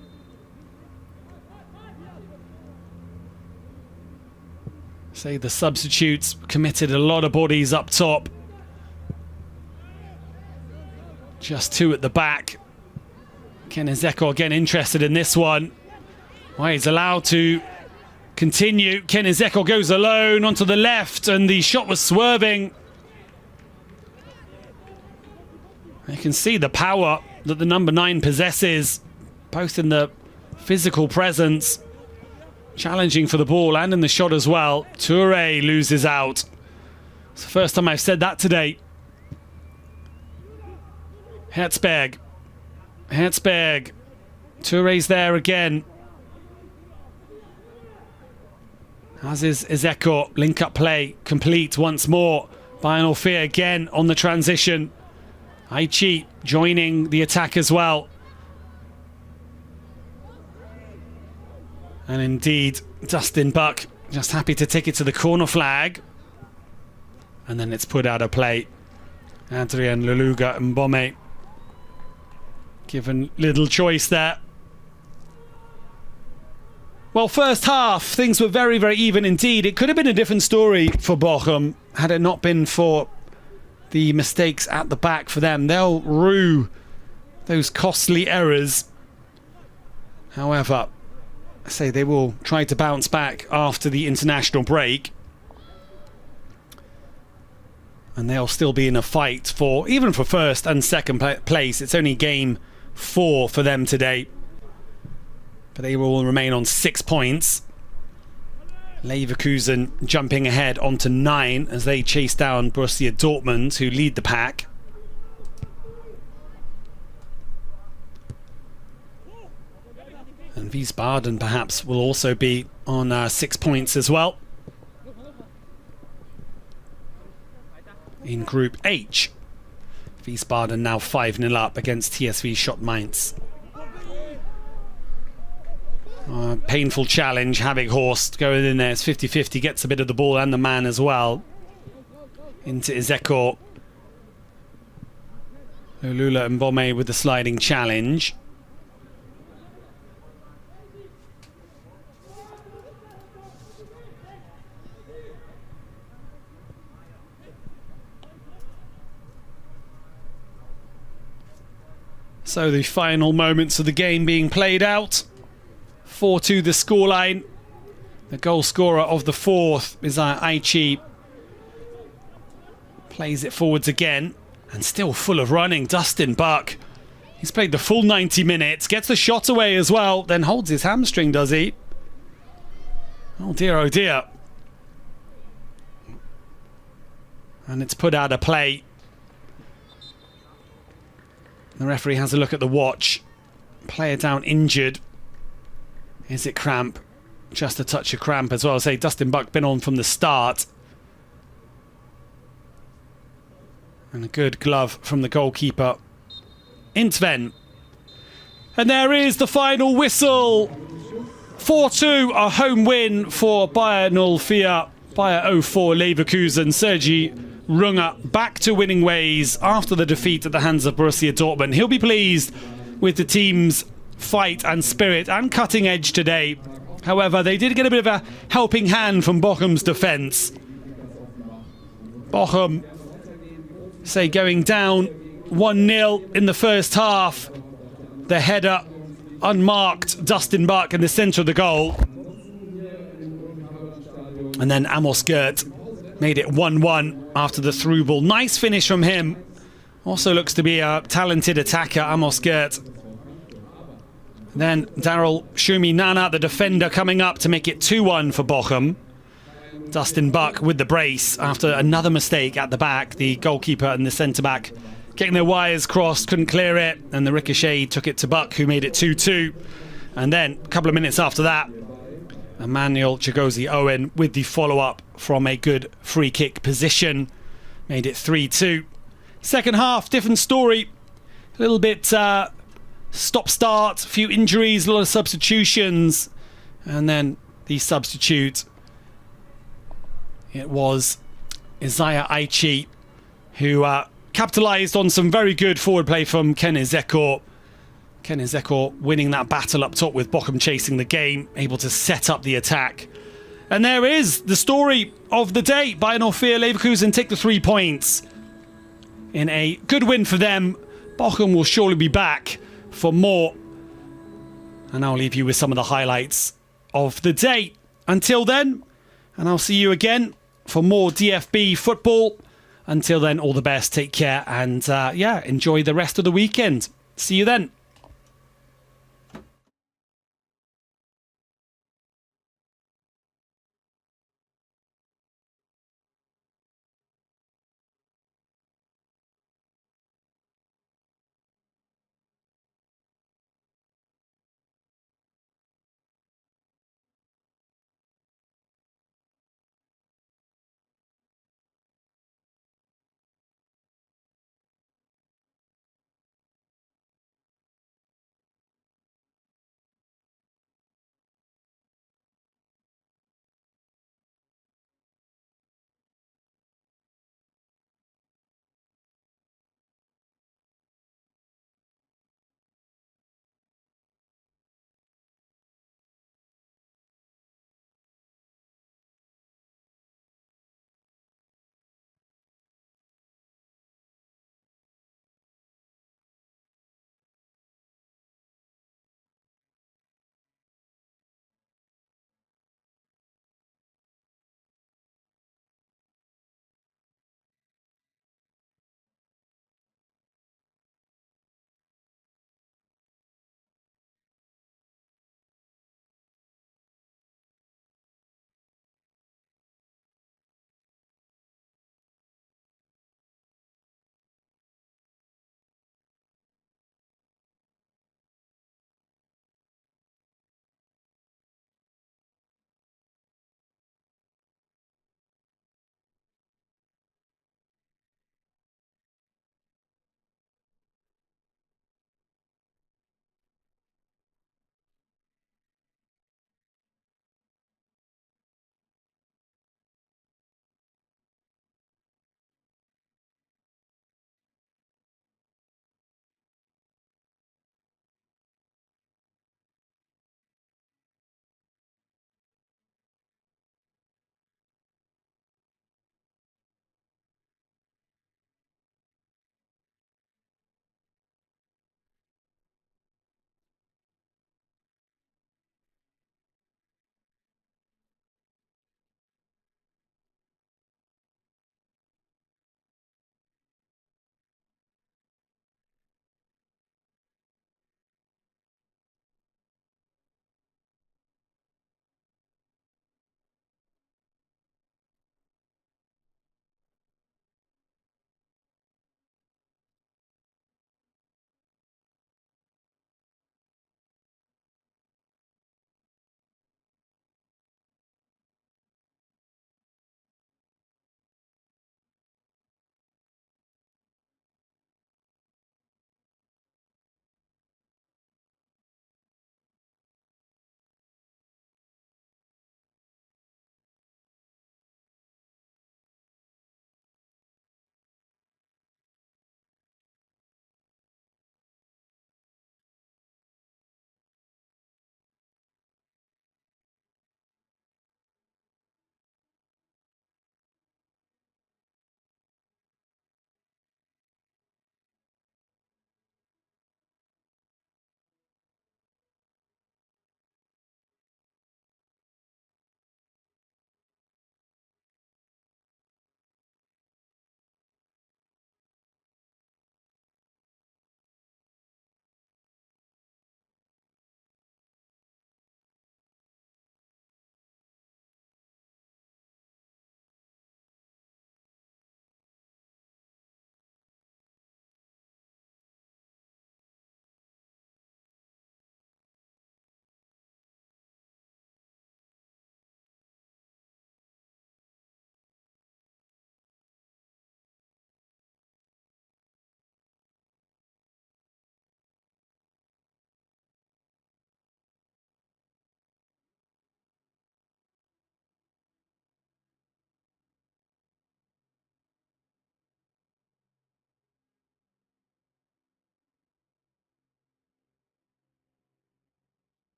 Say the substitutes committed a lot of bodies up top. Just 2 at the back. Ken Ezeko again interested in this one. Well, he's allowed to continue. Kenan Zeko goes alone onto the left, and the shot was swerving. You can see the power that the number 9 possesses, both in the physical presence, challenging for the ball, and in the shot as well. Toure loses out. It's the first time I've said that today. Herzberg. Toure's there again. As is Ezeko. Link-up play complete once more. Bayern Orfea again on the transition. Aichi joining the attack as well. And indeed, Dustin Buck just happy to take it to the corner flag. And then it's put out of play. Adrian Luluga Mbome given little choice there. Well, first half, things were very, very even indeed. It could have been a different story for Bochum had it not been for the mistakes at the back for them. They'll rue those costly errors. However, I say they will try to bounce back after the international break. And they'll still be in a fight for, even for first and second place. It's only game 4 for them today. But they will remain on 6 points. Leverkusen jumping ahead onto 9 as they chase down Borussia Dortmund, who lead the pack. And Wiesbaden perhaps will also be on 6 points as well. In Group H, Wiesbaden now 5-0 up against TSV Schott Mainz. Painful challenge. Havighorst going in there. It's 50-50. Gets a bit of the ball and the man as well. Into Ezeko. Lulula Mbome with the sliding challenge. So the final moments of the game being played out. 4-2 the scoreline. The goal scorer of the fourth is Aichi. Plays it forwards again. And still full of running. Dustin Buck. He's played the full 90 minutes. Gets the shot away as well. Then holds his hamstring, does he? Oh dear, oh dear. And it's put out of play. The referee has a look at the watch. Player down injured. Is it cramp? Just a touch of cramp as well. I say Dustin Buck been on from the start. And a good glove from the goalkeeper. Intven. And there is the final whistle. 4-2, a home win for Bayern 04. Bayer 04 Leverkusen. Sergi Runger back to winning ways after the defeat at the hands of Borussia Dortmund. He'll be pleased with the team's fight and spirit and cutting edge today. However, they did get a bit of a helping hand from Bochum's defence. Bochum, say, going down 1-0 in the first half. The header, unmarked, Dustin Buck in the centre of the goal. And then Amos Gert made it 1-1 after the through ball. Nice finish from him. Also looks to be a talented attacker, Amos Gert. Then Daryl Shumi Nana, the defender, coming up to make it 2-1 for Bochum. Dustin Buck with the brace after another mistake at the back. The goalkeeper and the centre-back getting their wires crossed, couldn't clear it. And the ricochet took it to Buck, who made it 2-2. And then, a couple of minutes after that, Emmanuel Chigozie Owen with the follow-up from a good free kick position. Made it 3-2. Second half, different story. A little bit stop-start, a few injuries, a lot of substitutions. And then the substitute, it was Isaiah Aichi, who capitalised on some very good forward play from Kenan Zeko. Kenan Zeko winning that battle up top with Bochum chasing the game, able to set up the attack. And there is the story of the day. Bayern Orfea Leverkusen take the 3 points in a good win for them. Bochum will surely be back for more. And I'll leave you with some of the highlights of the day. Until then, and I'll see you again for more DFB football. Until then, all the best, take care, and enjoy the rest of the weekend. See you then.